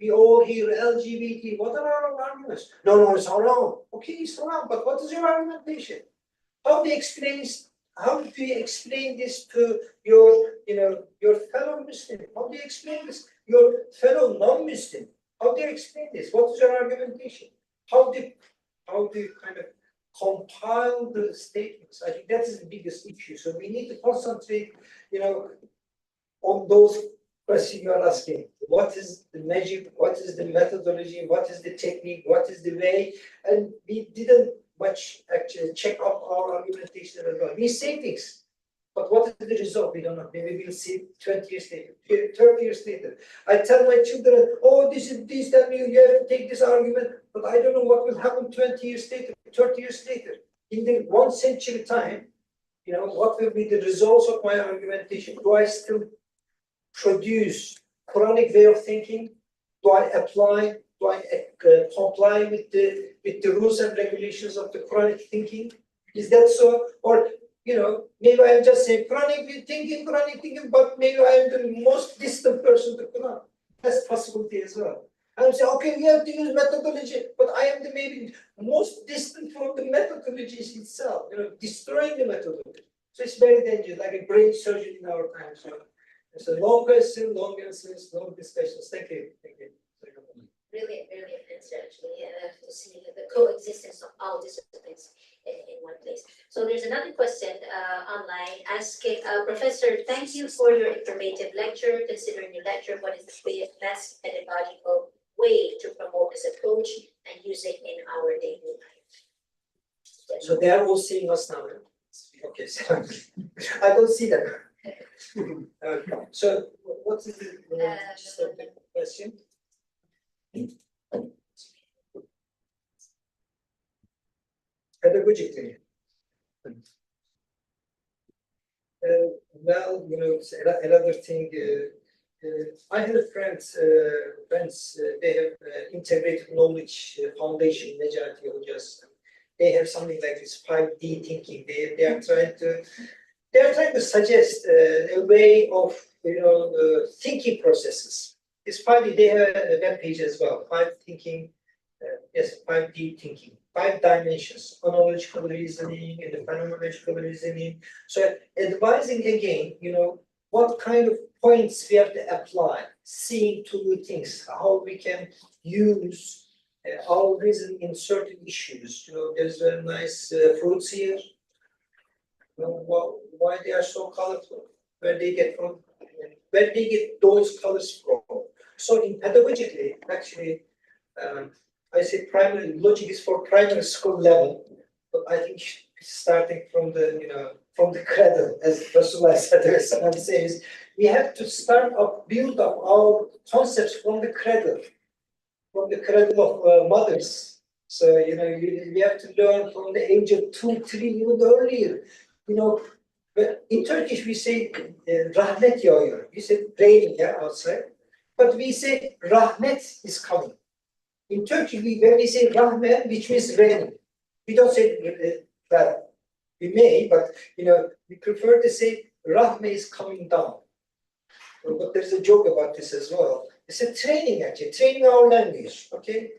Speaker 3: We all hear LGBT. What are our arguments? No, it's wrong. Okay, it's wrong, but what is your argumentation? How do you explain this? How do you explain this to your fellow Muslim? How do you explain this? Your fellow non-Muslim? How do you explain this? What is your argumentation? How do you kind of compile the statements? I think that is the biggest issue. So we need to concentrate, on those questions you are asking. What is the magic? What is the methodology? What is the technique? What is the way? And we didn't much actually check up our argumentation as well. We say things, but what is the result? We don't know. Maybe we'll see 20 years later, 30 years later. I tell my children, oh, this is this, that you have to take this argument, but I don't know what will happen 20 years later, 30 years later. In the 1 century time, what will be the results of my argumentation? Do I still produce Quranic way of thinking? Do I apply? Do I comply with the rules and regulations of the Quranic thinking? Is that so? Or maybe I am just saying Quranic thinking, but maybe I am the most distant person to Quran. That's possibility as well. I'm saying, okay, we have to use methodology, but I am the maybe most distant from the methodologies itself. Destroying the methodology. So it's very dangerous, like a brain surgery in our time. So it's a long question, long answers, long discussions. Thank you.
Speaker 2: Brilliant answer, actually, to see the coexistence of all disciplines in one place. So there's another question online asking, Professor, thank you for your informative lecture. Considering your lecture, what is the best pedagogical way to promote this approach and use it in our daily life?
Speaker 3: So they are all seeing us now. Okay, so I don't see them. So what is the question? Pedagogically. Well, it's another thing. I have friends. They have integrated knowledge foundation, majority of just. They have something like this 5D thinking. They are trying to suggest a way of thinking processes. This 5D, they have a web page as well. 5D thinking, 5 dimensions, analogical reasoning and the phenomenological reasoning. So advising again, what kind of points we have to apply, seeing two things, how we can use our reason in certain issues. There's very nice fruits here. Why they are so colorful? Where they get from? Where they get those colors from? So in pedagogically, actually, I say primary logic is for primary school level, but I think starting from the cradle, as Rasulullah says, we have to build up our concepts from the cradle of mothers. So we have to learn from the age of 2, 3, even earlier. But in Turkish we say rahmet yağıyor. We say raining outside, but we say rahmet is coming. In Turkey, when we say rahmet, which means raining, We don't say that. We may, but we prefer to say Rahmeh is coming down. But there's a joke about this as well. It's a training actually, training our language. Okay,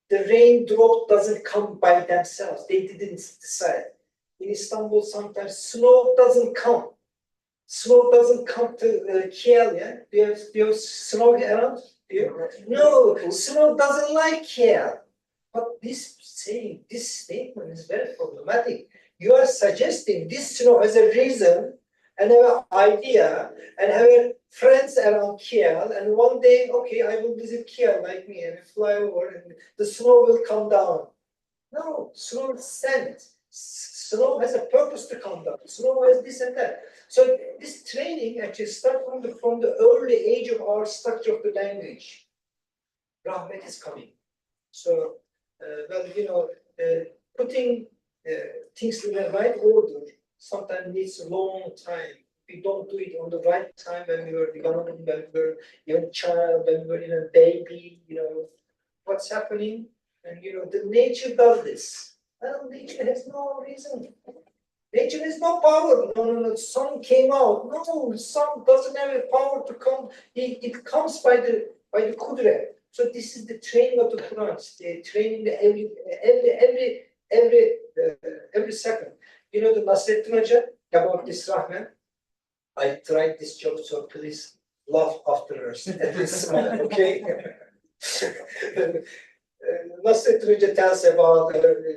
Speaker 3: the raindrop doesn't come by themselves. They didn't decide. In Istanbul, sometimes snow doesn't come. Snow doesn't come to Kiel, yeah? Do you have snow around? No, snow doesn't like Kiel. But this statement is very problematic. You are suggesting this snow has a reason and have an idea and have friends around Kiel, and one day, okay, I will visit Kiel like me and fly over and the snow will come down. No, snow is sent. Snow has a purpose to come down. Snow has this and that. So this training actually starts from the early age of our structure of the language. Rahmet is coming. So, putting things in the right order sometimes needs a long time. We don't do it on the right time when we were young, when we were young child, when we were in a baby, what's happening? And the nature does this. Well, nature has no reason. Nature has no power. No. Sun came out. No, sun doesn't have a power to come. It comes by the kudret. So this is the training of the Quran. The training every second. The Nasreddin Hoca about this Rahman. I tried this joke, so please laugh afterwards. Okay. Nasreddin Hoca tells about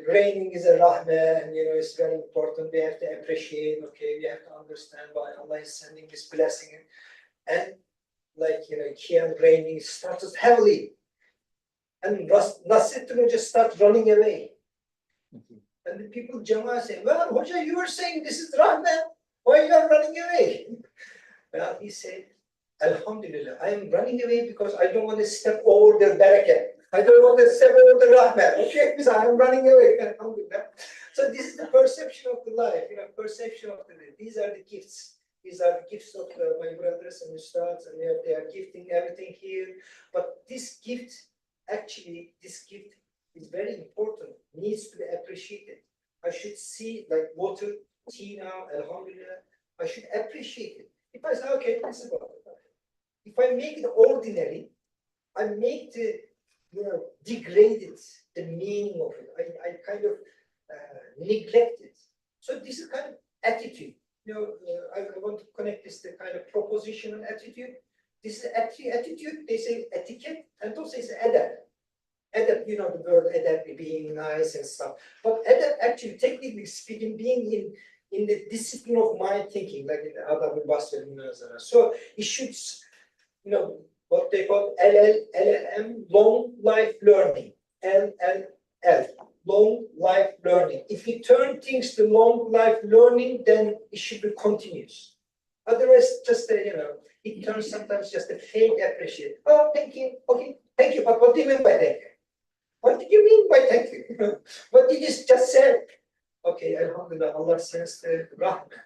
Speaker 3: raining is a rahmah, and it's very important. We have to appreciate. Okay, we have to understand why Allah is sending this blessing, and Kiel raining starts heavily, and Nasreddin Hoca starts running away, and the people Jama'ah say, "Well, Hoca, you were saying this is rahmah. Why you are running away?" Well, he said, "Alhamdulillah, I am running away because I don't want to step over the barakah. I don't want to step over the rahmah. Okay, so I am running away." Alhamdulillah. So this is the perception of the life, perception of the life. These are the gifts. These are the gifts of my brothers and ustads, and they are gifting everything here. But this gift is very important, needs to be appreciated. I should see like water, tea now, alhamdulillah. I should appreciate it. If I say, okay, this is about it. If I make it ordinary, I make the, degrade it, the meaning of it. I kind of neglect it. So this is kind of attitude. I want to connect this to kind of propositional attitude. This is attitude, they say etiquette, and also it's adab. Adab, the word adab being nice and stuff. But adab actually, technically speaking, being in the discipline of mind thinking, like in the Adab al-Basri al-Munazara. So it should, what they call LLM, long life learning. LLL, long life learning. If you turn things to long life learning, then it should be continuous. Otherwise, just it turns sometimes just a fake appreciation. Oh, thank you. Okay, thank you. But what do you mean by thank you? What did you mean by thank you? What did you just say? Okay, alhamdulillah, Allah sends the rahmah.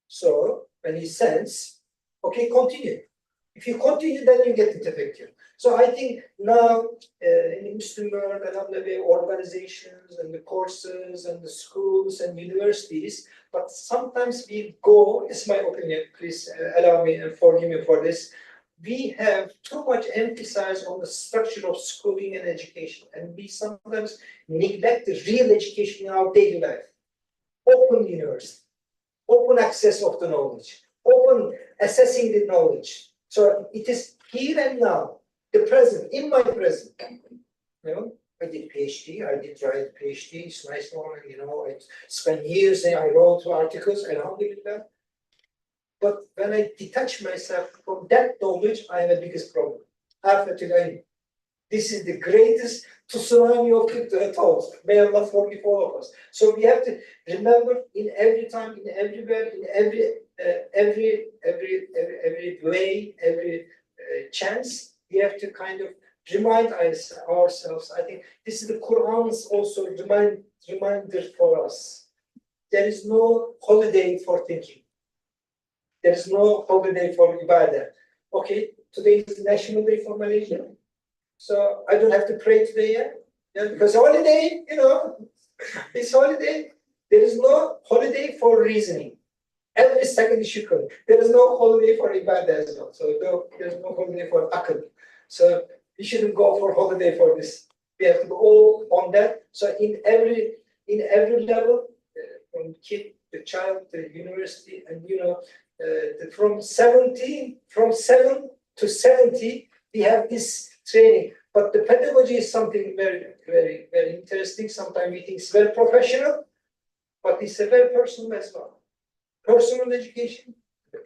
Speaker 3: So when He sends, okay, continue. If you continue, then you get the picture. So I think now in the Muslim world, alhamdulillah, organizations and the courses and the schools and universities, but sometimes we go, it's my opinion, please allow me and forgive me for this, we have too much emphasis on the structure of schooling and education, and we sometimes neglect the real education in our daily life. Open university, open access of the knowledge, open assessing the knowledge. So it is here and now, the present, in my present. I did PhD, I did write PhD, it's nice one, I spent years and I wrote articles, alhamdulillah. But when I detach myself from that knowledge, I have a biggest problem. This is the greatest tsunami of the thoughts. May Allah forgive all of us. So we have to remember in every time, in everywhere, in every way, every chance, we have to kind of remind ourselves. I think this is the Quran's also reminder for us. There is no holiday for thinking. There is no holiday for ibadah. Okay, today is National Day for Malaysia. So I don't have to pray today yet. Because holiday, This holiday, there is no holiday for reasoning. Every second shukr. There is no holiday for ibadah as well. So there's no holiday for akal. So you shouldn't go for holiday for this. We have to go all on that. So in every level, from kid, the child, the university, and from 7 to 70, we have this training. But the pedagogy is something very, very, very interesting. Sometimes we think it's very professional, but it's a very personal as well. Personal education,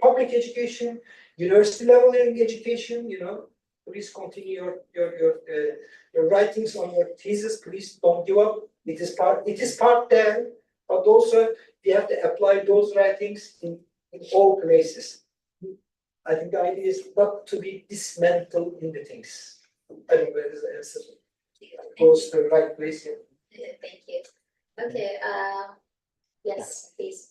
Speaker 3: public education, university level education, please continue your writings on your thesis, please don't give up. It is part there, but also we have to apply those writings in all places. I think the idea is not to be dismantled in the things. I don't know whether the answer goes to the right place here.
Speaker 2: Yeah, thank you. Okay, yes, please.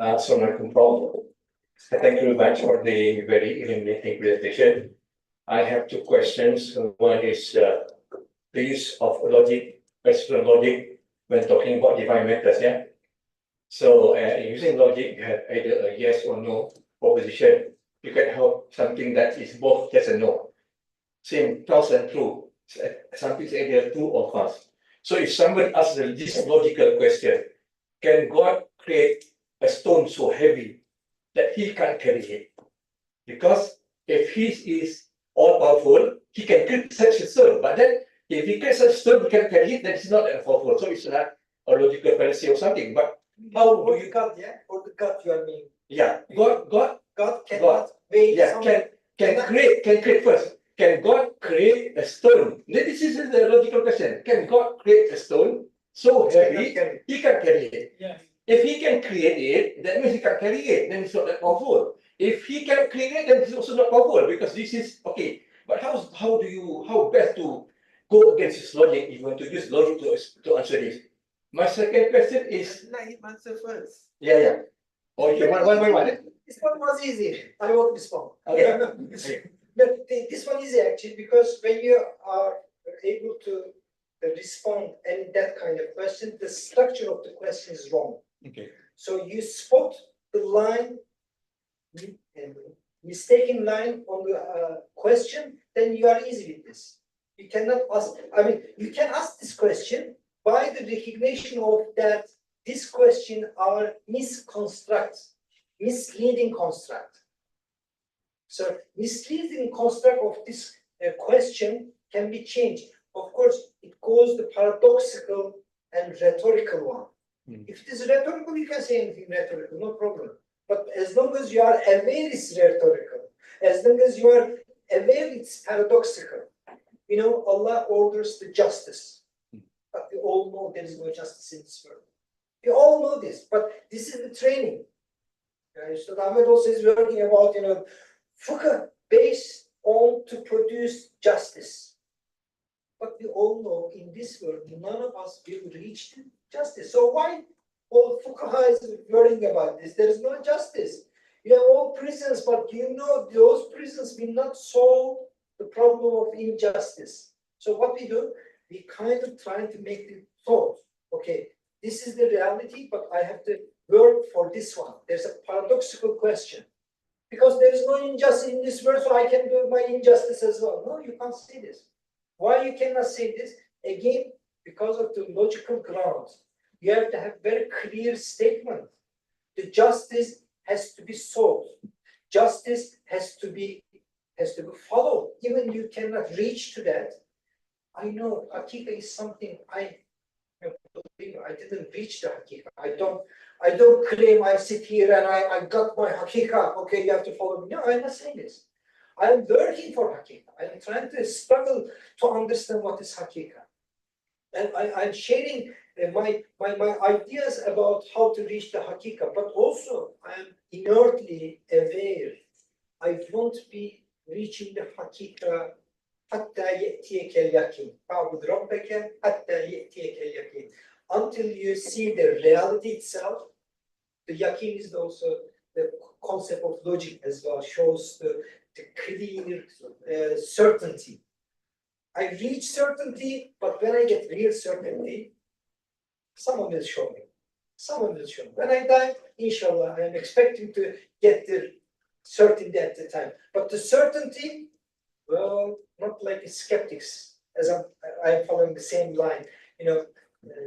Speaker 5: Assalamualaikum, Prof. Thank you very much for the very illuminating presentation. I have two questions. One is the use of logic, rational logic, when talking about divine matters. Yeah. So using logic, you have either a yes or no proposition. You can have something that is both yes and no. Same false and true. Something is either true or false. So if somebody asks this logical question, can God create a stone so heavy that he can't carry it? Because if he is all powerful, he can create such a stone. But then if he creates such a stone, he can carry it, then it's not that powerful. So it's not a logical fallacy or something. But how do you
Speaker 3: God, yeah? Or the God you are meaning?
Speaker 5: yeah, God
Speaker 3: cannot weigh
Speaker 5: yeah, can create first. Can God create a stone? This is the logical question. Can God create a stone so heavy he can carry it?
Speaker 3: Yeah.
Speaker 5: If he can create it, that means he can carry it. Then it's not that powerful. If he can create it, then it's also not powerful because this is okay. But how best to go against this logic if you want to use logic to answer this? My second question is
Speaker 3: Let him answer first.
Speaker 5: yeah. Okay, one by one.
Speaker 3: This one was easy. I won't respond.
Speaker 5: Okay.
Speaker 3: But this one is actually because when you are able to respond in that kind of question, the structure of the question is wrong.
Speaker 5: Okay.
Speaker 3: So you spot the line, mistaken line on the question, then you are easy with this. You cannot ask, you can ask this question by the recognition of that this question are misleading construct. So misleading construct of this question can be changed. Of course, it goes the paradoxical and rhetorical one. If it is rhetorical, you can say anything rhetorical, no problem. But as long as you are aware it's rhetorical, as long as you are aware it's paradoxical, Allah orders the justice. But we all know there is no justice in this world. We all know this, but this is the training. So Ahmed also is working about, Fukah based on to produce justice. But we all know in this world, none of us will reach justice. So why all Fuqaha is worrying about this? There is no justice. You have all prisons, but those prisons will not solve the problem of injustice. So what we do, we kind of try to make the thought, okay, this is the reality, but I have to work for this one. There's a paradoxical question. Because there is no injustice in this world, so I can do my injustice as well. No, you can't say this. Why you cannot say this? Again, because of the logical grounds. You have to have very clear statement. The justice has to be solved. Justice has to be followed. Even you cannot reach to that. I know Hakika is something I didn't reach the Hakika. I don't claim I sit here and I got my Hakika. Okay, you have to follow me. No, I'm not saying this. I'm working for Hakika. I'm trying to struggle to understand what is Hakika. And I'm sharing my ideas about how to reach the Hakika, but also I'm inertly aware I won't be reaching the Hakika حتى يأتيك اليقين. فاعبد ربك حتى يأتيك اليقين. Until you see the reality itself, the yakin is also the concept of logic as well, shows the clear certainty. I reach certainty, but when I get real certainty, someone will show me. Someone will show me. When I die, inshallah, I am expecting to get the certainty at the time. But the certainty, well, not like the skeptics, as I'm following the same line.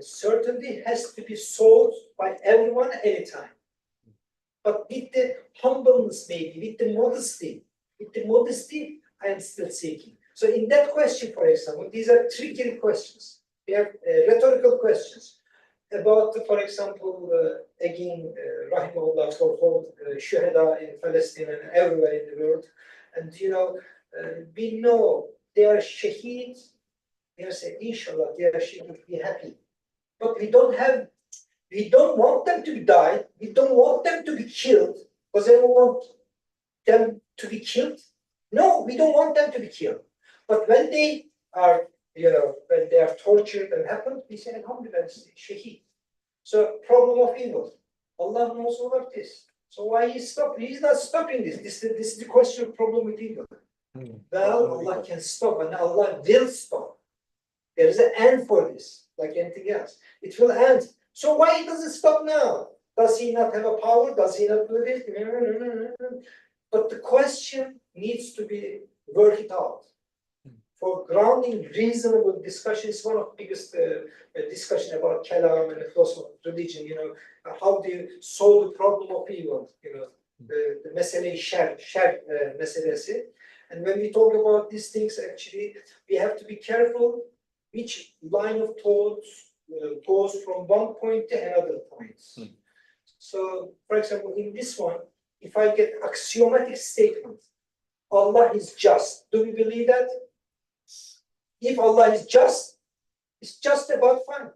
Speaker 3: Certainty has to be solved by everyone anytime. But with the humbleness, maybe, with the modesty, I am still seeking. So in that question, for example, these are tricky questions. They are rhetorical questions about, for example, again, rahimahullah, for shuhada in Palestine and everywhere in the world. And, we know they are shaheed. They are saying, inshallah, they are shaheed, be happy. But we don't want them to die. We don't want them to be killed because I don't want them to be killed. No, we don't want them to be killed. But when they are, when they are tortured and happened, we say, alhamdulillah, shaheed. So problem of evil. Allah knows all of this. So why he stop? He's not stopping this. This is the question of problem with evil. Well, Allah can stop and Allah will stop. There is an end for this, like anything else. It will end. So why does it stop now? Does he not have a power? Does he not do this? But the question needs to be worked out. For grounding reasonable discussion is one of the biggest discussion about kalam and the philosophy of religion. How do you solve the problem of evil? The mesele shar meselesi. And when we talk about these things, actually, we have to be careful which line of thought goes from one point to another point. So, for example, in this one, if I get axiomatic statement, Allah is just. Do we believe that? If Allah is just, it's just about fine.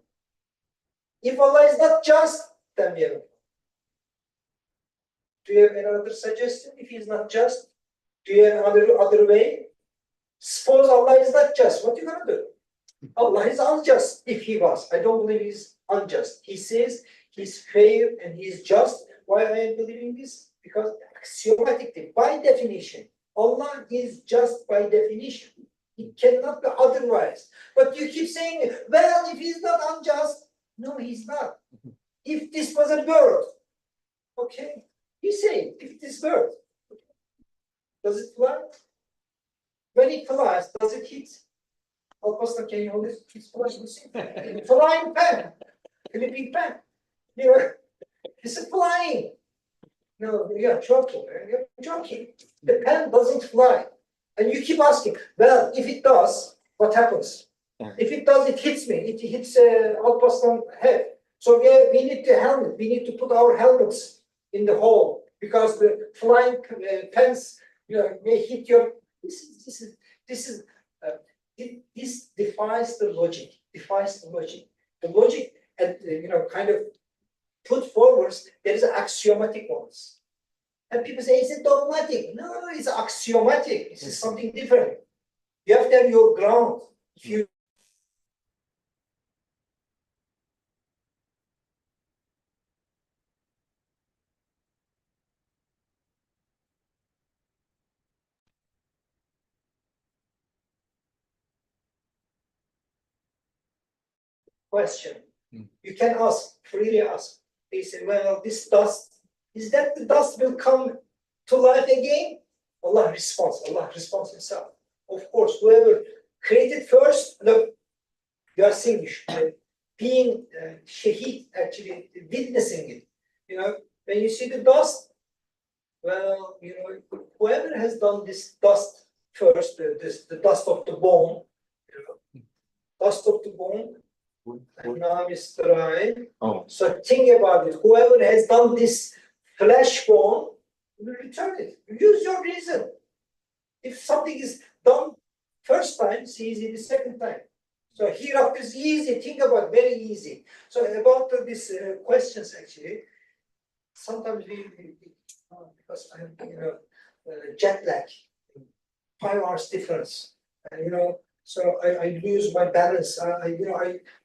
Speaker 3: If Allah is not just, then we have a problem. Do you have any other suggestion? If He is not just, do you have other way? Suppose Allah is not just, what are you going to do? Allah is unjust if He was. I don't believe He's unjust. He says He's fair and He's just. Why I am believing this? Because axiomatically, by definition, Allah is just by definition. It cannot be otherwise. But you keep saying, well, if He's not unjust, no, He's not. If this was a bird, okay, you say, if this bird, does it fly? When it flies, does it hit? Alpaslan, can you hold it? It's flying. Flying pen, flipping pen. It's flying. No, you're joking. You're joking. The pen doesn't fly. And you keep asking, well, if it does, what happens? If it does, it hits me. It hits Alpaslan's head. So we need the helmet. We need to put our helmets in the hole because the flying pens, may hit your. This defies the logic. Defies the logic. The logic, kind of put forward. There is axiomatic ones. And people say, is it dogmatic? No, it's axiomatic. This is something different. You have to have your ground. If you question, you can ask, freely ask. They say, well, this dust, is that the dust will come to life again? Allah responds Himself. Of course, whoever created first, look, you are seeing being shaheed, actually witnessing it. When you see the dust, well, whoever has done this dust first, the dust of the bone, dust of the bone, and now is dry.
Speaker 5: Oh.
Speaker 3: So think about it. Whoever has done this flesh bone will return it. Use your reason. If something is done first time, it's easy the second time. So hereafter is easy. Think about very easy. So about these questions, actually, sometimes we because I'm jet lag, 5 hours difference, and so I lose my balance. I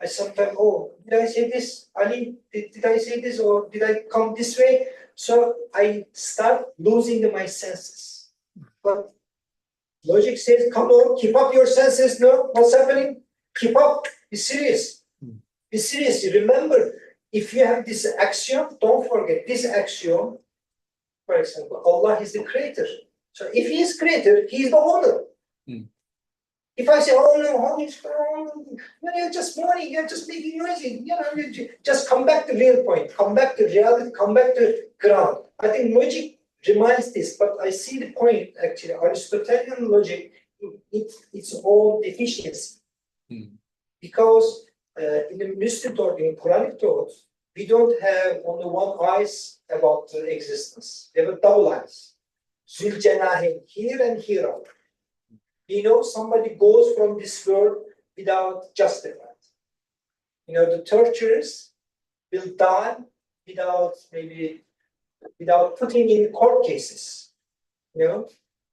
Speaker 3: sometimes, did I say this? Ali, did I say this, or did I come this way? So I start losing my senses. But Logic says, come on, keep up your senses. No, what's happening? Keep up. Be serious. Be serious. You remember, if you have this axiom, don't forget this axiom. For example, Allah is the creator. So if He is creator, He is the owner. If I say, oh no, you're just mourning, you're just making noisy, just come back to real point, come back to reality, come back to ground. I think logic reminds this, but I see the point actually. Aristotelian logic, its own deficiency. Because in the Muslim thought, in Quranic thought, we don't have only one eyes about existence. We have a double eyes. Zul Janahin, here and here out. We know somebody goes from this world without justified. The torturers will die without putting in court cases.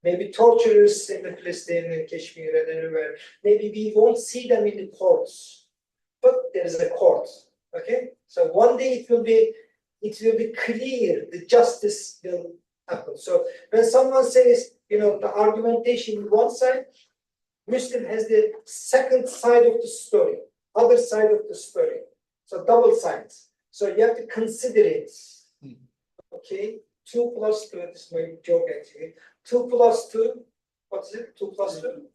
Speaker 3: Maybe torturers in the Palestine and Kashmir and everywhere. Maybe we won't see them in the courts, but there is a court. Okay, so one day it will be clear. The justice will happen. So when someone says, the argumentation on one side, Muslim has the second side of the story, other side of the story. So double sides. So you have to consider it. Okay, 2 plus 2, this is my joke actually. 2 plus 2, what is it? 2 plus 2?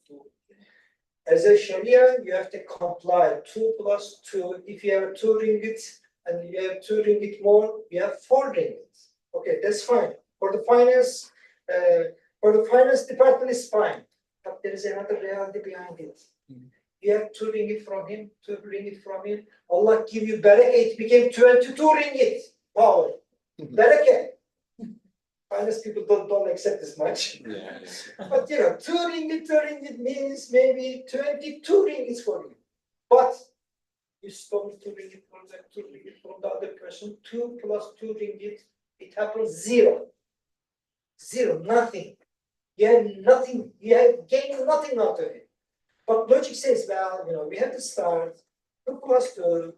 Speaker 3: As a Sharia, you have to comply. 2 plus 2. If you have 2 ringgits and you have 2 ringgit more, you have 4 ringgits. Okay, that's fine. For the finance department is fine. But there is another reality behind it. You have 2 ringgit from him, 2 ringgit from him. Allah give you barakah, it became 22 ringgit power. Barakah. Finance people don't accept this much. But 2 ringgit means maybe 22 ringgits for you. But you stole 2 ringgit from that, 2 ringgit from the other person, 2 plus 2 ringgit, it happens 0. 0, nothing. You have nothing, you have gained nothing out of it. But logic says, well, we have to start 2 plus 2,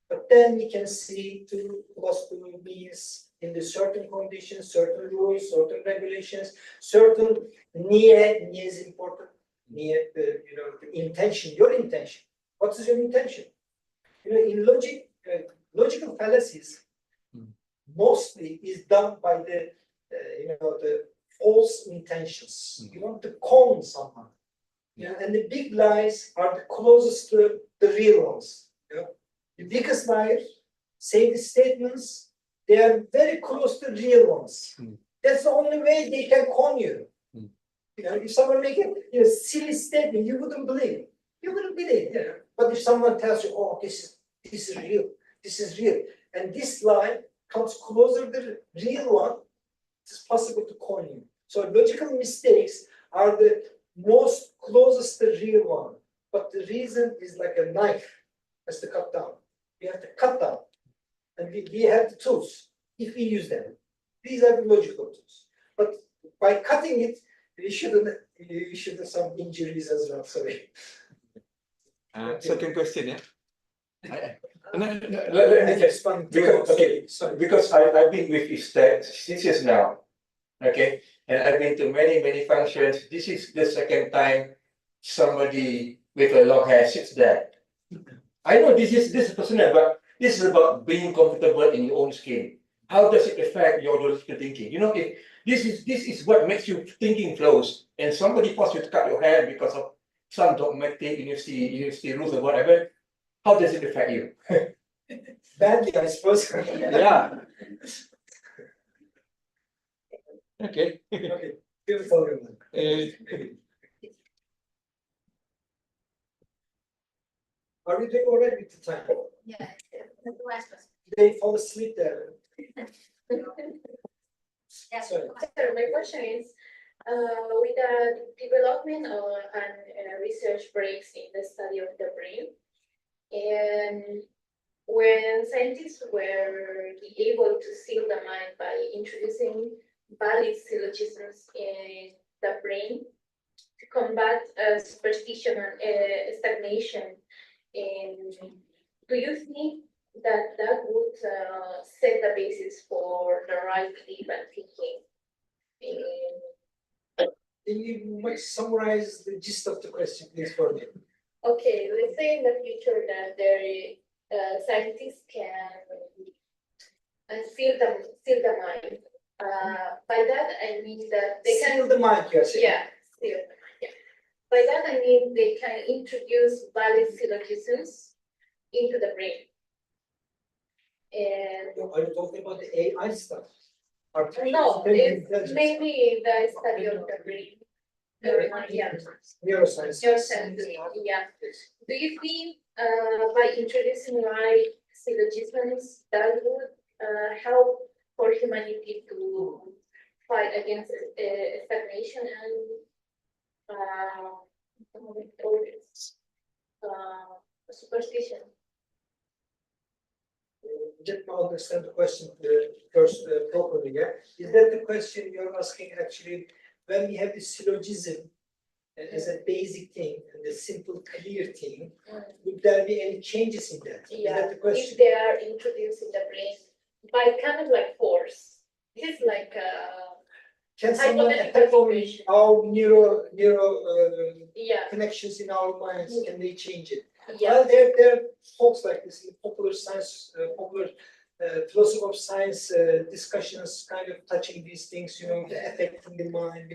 Speaker 3: but then we can see 2 plus 2 means in the certain conditions, certain rules, certain regulations, certain niyya is important. Niyya, the intention, your intention. What is your intention? In logic, logical fallacies mostly is done by the false intentions. You want to con someone. And the big lies are the closest to the real ones. The biggest liars say the statements, they are very close to real ones. That's the only way they can con you. If someone make a silly statement, you wouldn't believe. You wouldn't believe. But if someone tells you, oh, this is real, this is real, and this lie comes closer to the real one, it's possible to con you. So logical mistakes are the most closest to the real one. But the reason is like a knife has to cut down. We have to cut down. And we have the tools if we use them. These are the logical tools. But by cutting it, we shouldn't have some injuries as well. Sorry.
Speaker 5: Second question, yeah.
Speaker 4: Let me just because I've been with Istac 6 years now. Okay, and I've been to many functions. This is the second time somebody with a long hair sits there. I know this is personal, but this is about being comfortable in your own skin. How does it affect your logical thinking? If this is what makes you thinking flows, and somebody forces you to cut your hair because of some dogmatic university rules or whatever, how does it affect you?
Speaker 3: Badly, I suppose.
Speaker 5: Yeah. Okay.
Speaker 3: Okay. Beautiful. Are we doing already with the time?
Speaker 2: Yeah, the last question.
Speaker 3: They fall asleep there.
Speaker 2: Yeah.
Speaker 3: Sorry.
Speaker 6: Sir, my question is, with the development and research breaks in the study of the brain, and when scientists were able to seal the mind by introducing valid syllogisms in the brain to combat superstition and stagnation, and do you think that would set the basis for the right belief and thinking?
Speaker 3: Can you much summarize the gist of the question, please, for me?
Speaker 6: Okay, let's say in the future that there scientists can seal the mind. By that I mean that they can
Speaker 3: Seal the mind, you are saying.
Speaker 6: yeah, seal. Yeah. By that I mean they can introduce valid syllogisms into the brain. And
Speaker 3: Are you talking about the AI stuff?
Speaker 6: no, it's mainly the study of the brain. Yeah.
Speaker 3: Neuroscience.
Speaker 6: Neuroscience, yeah. Do you think by introducing like syllogisms that would help for humanity to fight against stagnation and superstition?
Speaker 3: Let me understand the question first properly. Yeah, is that the question you're asking? Actually, when we have the syllogism as a basic thing and a simple, clear thing, would there be any changes in that? Is
Speaker 6: Yeah,
Speaker 3: that the question?
Speaker 6: if they are introduced in the brain by kind of like force. This is like
Speaker 3: Can someone
Speaker 6: hypothetical
Speaker 3: attack on
Speaker 6: situation.
Speaker 3: our neuro
Speaker 6: Yeah,
Speaker 3: connections in our minds? Can they change it?
Speaker 6: yeah,
Speaker 3: Well, there are talks like this in popular science, popular philosophy of science discussions, kind of touching these things, affecting the mind.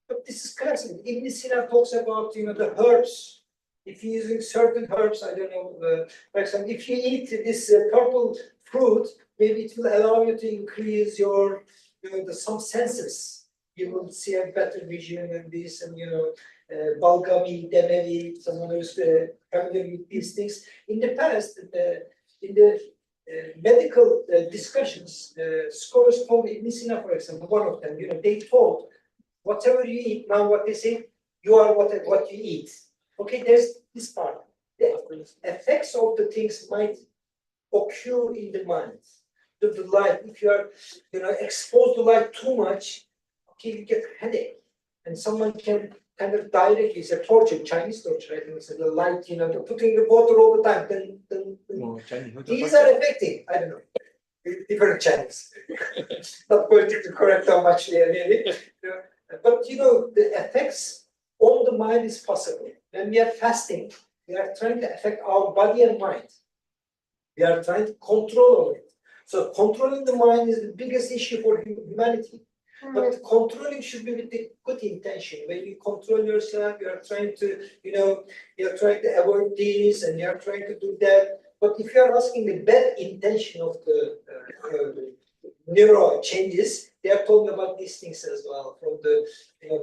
Speaker 3: But this is classic. Ibn Sina talks about, the herbs. If you're using certain herbs, I don't know, for example, if you eat this purple fruit, maybe it will allow you to increase your, some senses. You will see a better vision and this, and Balgami, Demevi, someone who's familiar with these things. In the past, in the medical discussions, scholars called Ibn Sina, for example, one of them, they told, whatever you eat, now what they say, you are what you eat. Okay, there's this part. The effects of the things might occur in the mind. The light, if you are, exposed to light too much, okay, you get headache. And someone can kind of directly, it's a torture, Chinese torture, I think it's the light, they're putting the water all the time. These are effective, I don't know. Different Chinese. Not politically correct how much maybe. But the effects on the mind is possible. When we are fasting, we are trying to affect our body and mind. We are trying to control it. So controlling the mind is the biggest issue for humanity. But the controlling should be with the good intention. When you control yourself, you are trying to, you're trying to avoid this and you're trying to do that. But if you are asking the bad intention of the neuro changes, they are talking about these things as well. From the,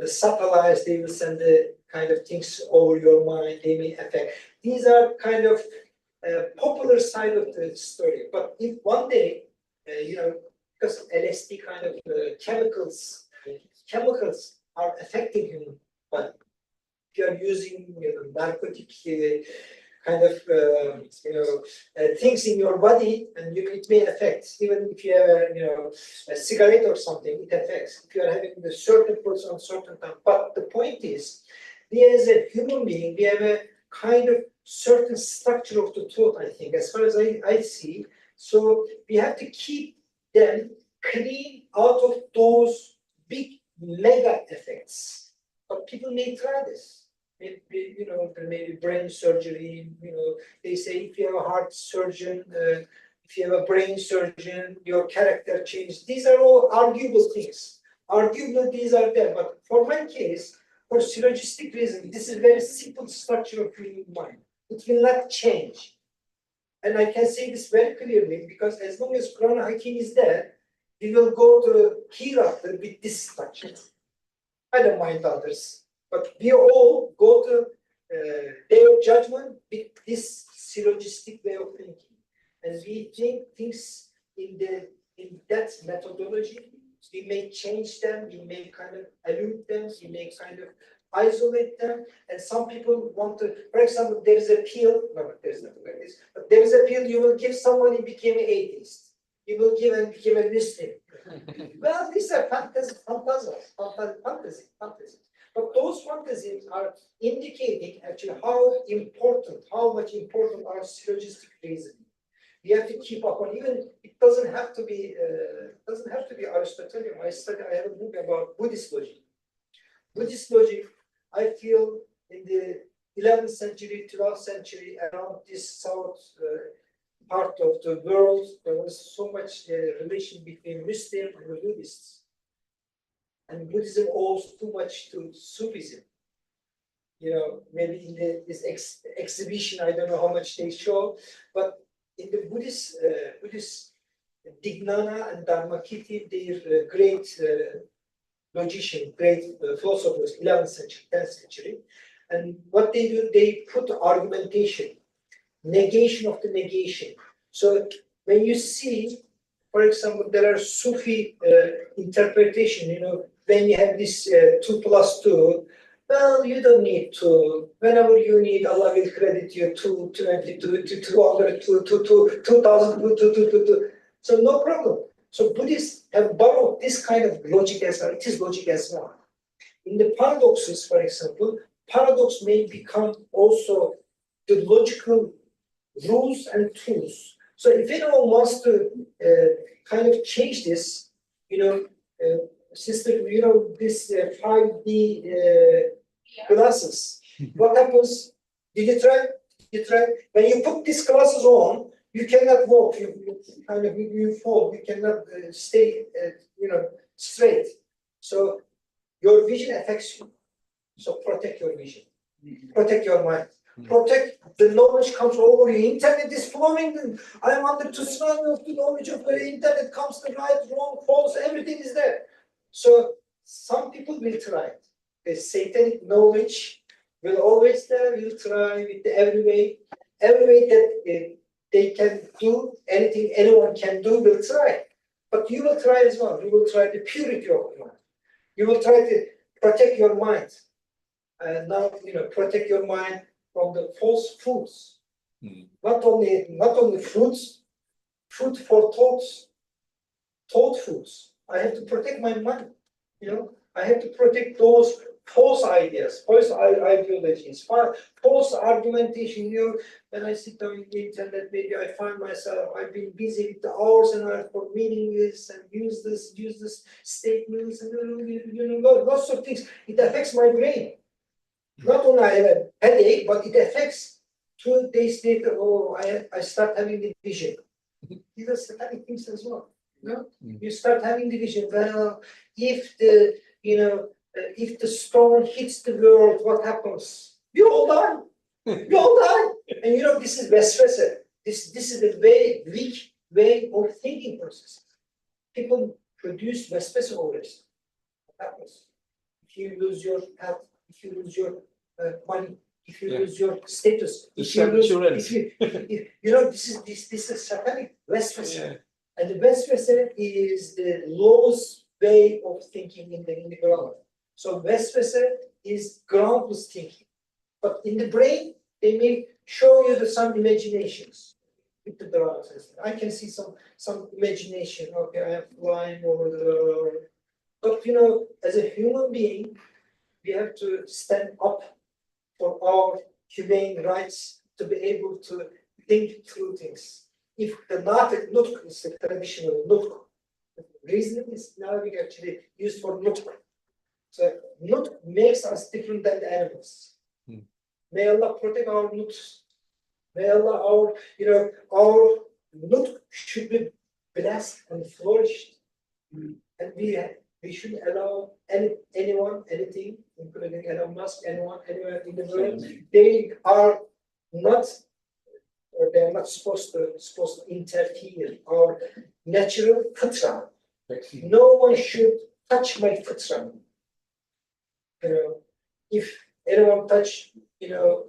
Speaker 3: the satellites, they will send the kind of things over your mind, they may affect. These are kind of popular side of the story. But if one day, because LSD kind of chemicals are affecting human body. If you are using narcotic kind of things in your body, and it may affect. Even if you have a cigarette or something, it affects. If you are having a certain person on certain time, but the point is, we as a human being, we have a kind of certain structure of the thought. I think, as far as I see, so we have to keep them clean out of those big mega effects. But people may try this. Maybe, maybe brain surgery, they say if you have a heart surgeon, if you have a brain surgeon, your character changes. These are all arguable things. Arguably, these are there. But for my case, for syllogistic reason, this is very simple structure of human mind. It will not change. And I can say this very clearly because as long as Quran Hakim is there, we will go to hereafter with this structure. I don't mind others, but we all go to day of judgment with this syllogistic way of thinking. And we think things in that methodology. We may change them, we may kind of elude them, we may kind of isolate them, and some people want to, for example, there is a pill, no, there's nothing like this, but there is a pill you will give someone who became an atheist. You will give and became a Muslim. Well, these are fantasy. But those fantasies are indicating actually how much important are syllogistic reasoning. We have to keep up on, even it doesn't have to be Aristotelian. I have a book about Buddhist logic. Buddhist logic, I feel in the 11th century, 12th century, around this south part of the world, there was so much relation between Muslim and Buddhists. And Buddhism owes too much to Sufism. You know, maybe in this exhibition, I don't know how much they show, but in the Buddhist Dignana and Dharmakirti, they're great logician, great philosophers, 11th century, 10th century. And what they do, they put argumentation, negation of the negation. So when you see, for example, there are Sufi interpretation, you know, when you have this 2 plus 2, well, you don't need to. Whenever you need, Allah will credit you 222, 200, 2000, so no problem. So Buddhists have borrowed this kind of logic as well. It is logic as well. In the paradoxes, for example, paradox may become also the logical rules and tools. So if anyone wants to kind of change this, you know, sister, you know, this 5D glasses, what happens? Did you try? You try? When you put these glasses on, you cannot walk. You kind of you fall. You cannot stay, you know, straight. So your vision affects you. So protect your vision. Protect your mind. Protect the knowledge comes over you. Internet is flowing. I am under tsunami of the knowledge of the internet comes to right, wrong, false, everything is there. So some people will try it. The satanic knowledge will always there, will try with every way that they can do, anything anyone can do, will try. But you will try as well. You will try the purity of your mind. You will try to protect your mind. And now, you know, protect your mind from the false foods. Not only fruits, food for thoughts, thought foods. I have to protect my mind. You know, I have to protect those false ideas, false ideologies, false argumentation. You know, when I sit down in the internet, maybe I find myself, I've been busy with the hours and hours for meaningless and use this statements and you know, lots of things. It affects my brain. Not only I have a headache, but it affects 2 days later. Oh, I start having the vision. These are satanic things as well. You know, you start having the vision. Well, if the if the stone hits the world, what happens? You all die. You all die. And you know, this is Vesvese. This is a very weak way of thinking process. People produce Vesvese always. What happens? If you lose your health, if you lose your money, if you lose your status, if you lose, you know, this is satanic Vesvese. And the Vesvese is the lowest way of thinking in the ground. So Vesvese is groundless thinking. But in the brain, they may show you some imaginations with the drugs. I can see some imagination. Okay, I am flying over the. But you know, as a human being, we have to stand up for our humane rights to be able to think through things. If the nutq is the traditional nutq, reasoning is now being actually used for nutq. So nutq makes us different than the animals. May Allah protect our nutq. May Allah, our nutq should be blessed and flourished. And we shouldn't allow anyone, anything, including Elon Musk, anyone, anywhere in the world. They are not, or they are not supposed to interfere our natural fitra. No one should touch my fitra. You know, if anyone touch, no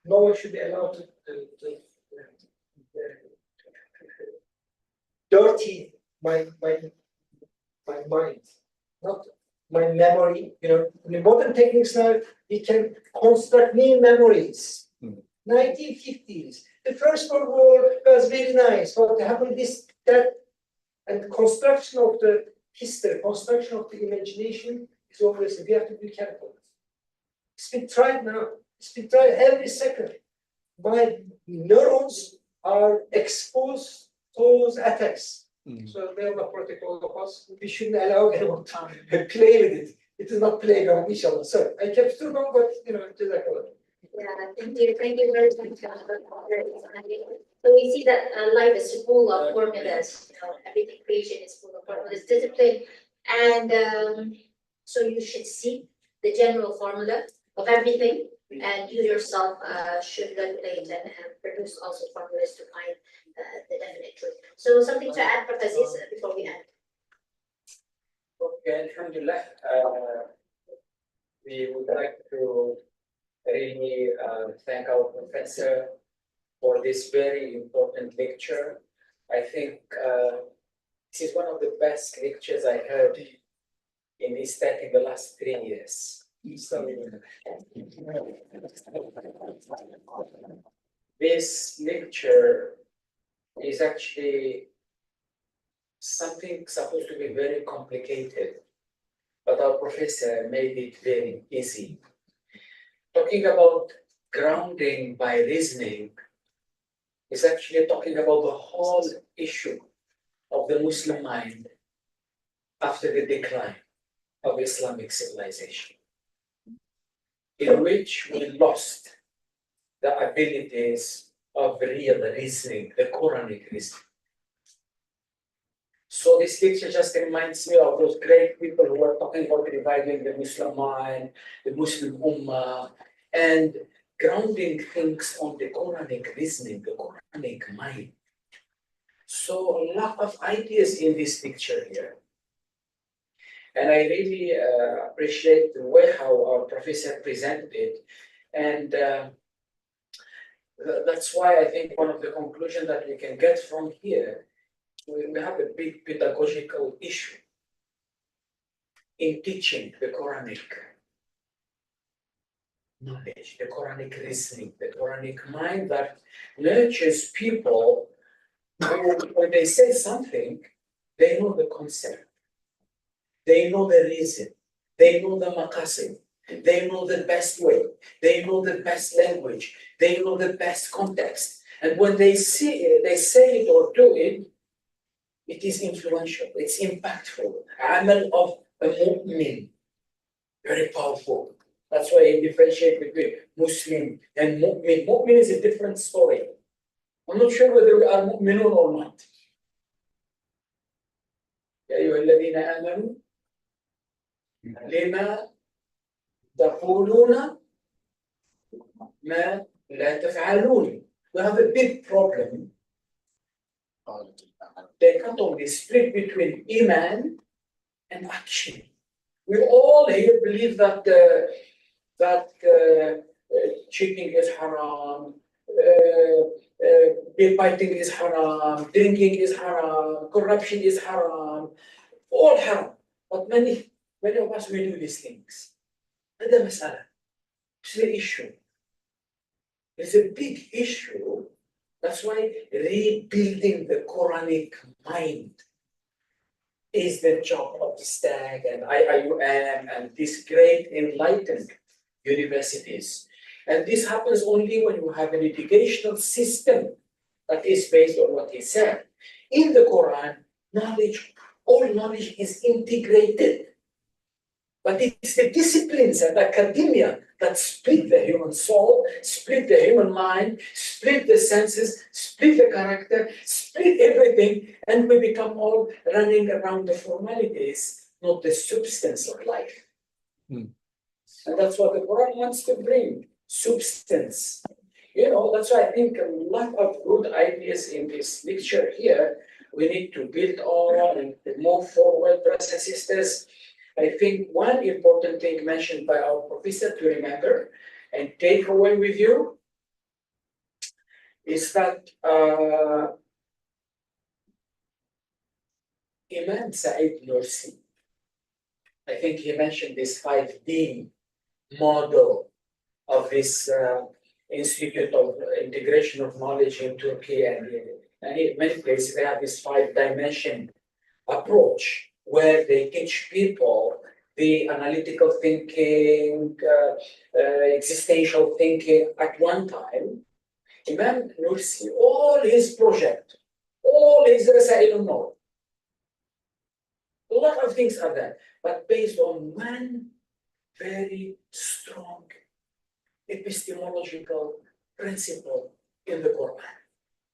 Speaker 3: one should be allowed to dirty my mind, not my memory. You know, in the modern techniques now, we can construct new memories. 1950s, the First World War was very nice. What happened, this, that, and construction of the history, construction of the imagination is always, we have to be careful. It's been tried now. It's been tried every second. My neurons are exposed to those attacks. So they will protect all of us. We shouldn't allow anyone to play with it. it is not playground, inshallah. So I kept too long, but Jazakallah.
Speaker 2: Yeah, thank you very much. So we see that life is full of formulas, everything creation is full of formulas, discipline. And so you should see the general formula of everything, and you yourself should regulate and produce also formulas to find the definite truth. So something to add, Professor, before we end?
Speaker 1: Okay, Alhamdulillah. We would like to really thank our professor for this very important lecture. I think this is one of the best lectures I heard in Istac in the last 3 years. This lecture is actually something supposed to be very complicated, but our professor made it very easy. Talking about grounding by reasoning is actually talking about the whole issue of the Muslim mind after the decline of Islamic civilization, in which we lost the abilities of real reasoning, the Quranic reasoning. So this lecture just reminds me of those great people who were talking about reviving the Muslim mind, the Muslim Ummah, and grounding things on the Quranic reasoning, the Quranic mind. So a lot of ideas in this picture here. And I really appreciate the way how our professor presented it. And that's why I think one of the conclusions that we can get from here, we have a big pedagogical issue in teaching the Quranic knowledge, the Quranic reasoning, the Quranic mind that nurtures people who, when they say something, they know the concept, they know the reason, they know the maqasid, they know the best way, they know the best language, they know the best context. And when they say it or do it, it is influential, it's impactful. Amal of a mu'min, very powerful. That's why I differentiate between Muslim and mu'min. Mu'min is a different story. I'm not sure whether we are mu'minun or not. يا أيها الذين آمنوا لما تقولون ما لا تفعلون. We have a big problem. They can't only split between iman and action. We all here believe that cheating is haram, backbiting is haram, drinking is haram, corruption is haram, all haram. But many of us, we do these things. And the masala, it's the issue. It's a big issue. That's why rebuilding the Quranic mind is the job of Istac and Istac-Iium and these great enlightened universities. And this happens only when you have an educational system that is based on what he said. In the Quran, all knowledge is integrated. But it's the disciplines and academia that split the human soul, split the human mind, split the senses, split the character, split everything, and we become all running around the formalities, not the substance of life. And that's what the Quran wants to bring, substance. That's why I think a lot of good ideas in this lecture here, we need to build on and move forward, brothers and sisters. I think one important thing mentioned by our professor to remember and take away with you is that Imam Said Nursi, I think he mentioned this 5D model of this Institute of Integration of Knowledge in Turkey, and in many places they have this 5-dimension approach where they teach people the analytical thinking, existential thinking at one time. Imam Nursi, all his project, all his Rasail al-Nur, A lot of things are there, but based on one very strong epistemological principle in the Quran.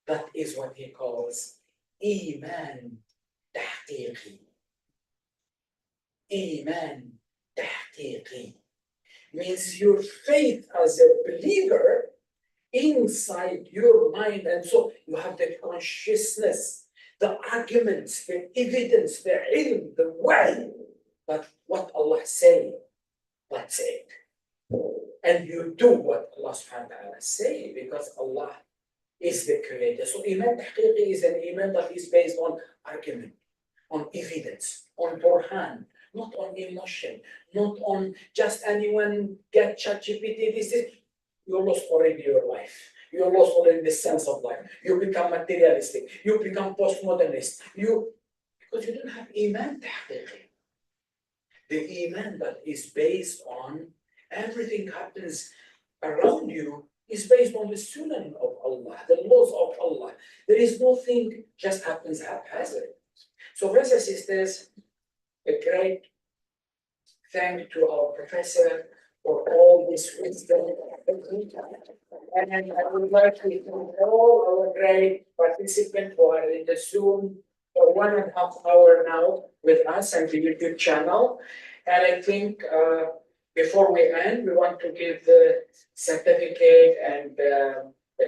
Speaker 1: That is what he calls Iman tahqiqi. Iman tahqiqi means your faith as a believer inside your mind, and so you have the consciousness, the arguments, the evidence, the ilm, the way. But what Allah say, that's it. And you do what Allah subhanahu wa ta'ala say, because Allah is the creator. So Iman tahqiqi is an Iman that is based on argument, on evidence, on burhan, not on emotion, not on just anyone get ChatGPT. This is, you lost already your life. You lost already the sense of life. You become materialistic. You become postmodernist. Because you don't have Iman tahqiqi. The Iman that is based on everything happens around you is based on the sunnah of Allah, the laws of Allah. There is nothing just happens haphazard. So, brothers and sisters, a great thank to our professor for all this wisdom. And I would like to thank all our great participants who are in the Zoom for 1.5 hours now with us and the YouTube channel. And I think before we end, we want to give the certificate and a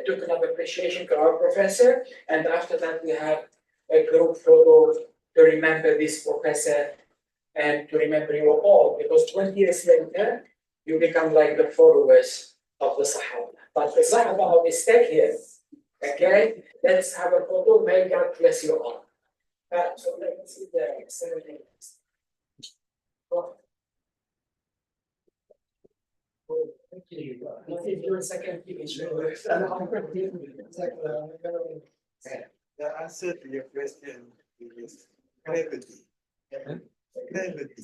Speaker 1: token of appreciation to our professor. And after that, we have a group photo to remember this professor and to remember you all, because 20 years later, you become like the followers of the Sahaba. But the Sahaba of Istac-Iium, okay? Let's have a photo. May God bless you all. So let's see the ceremony. Thank you. I'll give you a second image.
Speaker 7: The answer to your question is gravity. Gravity.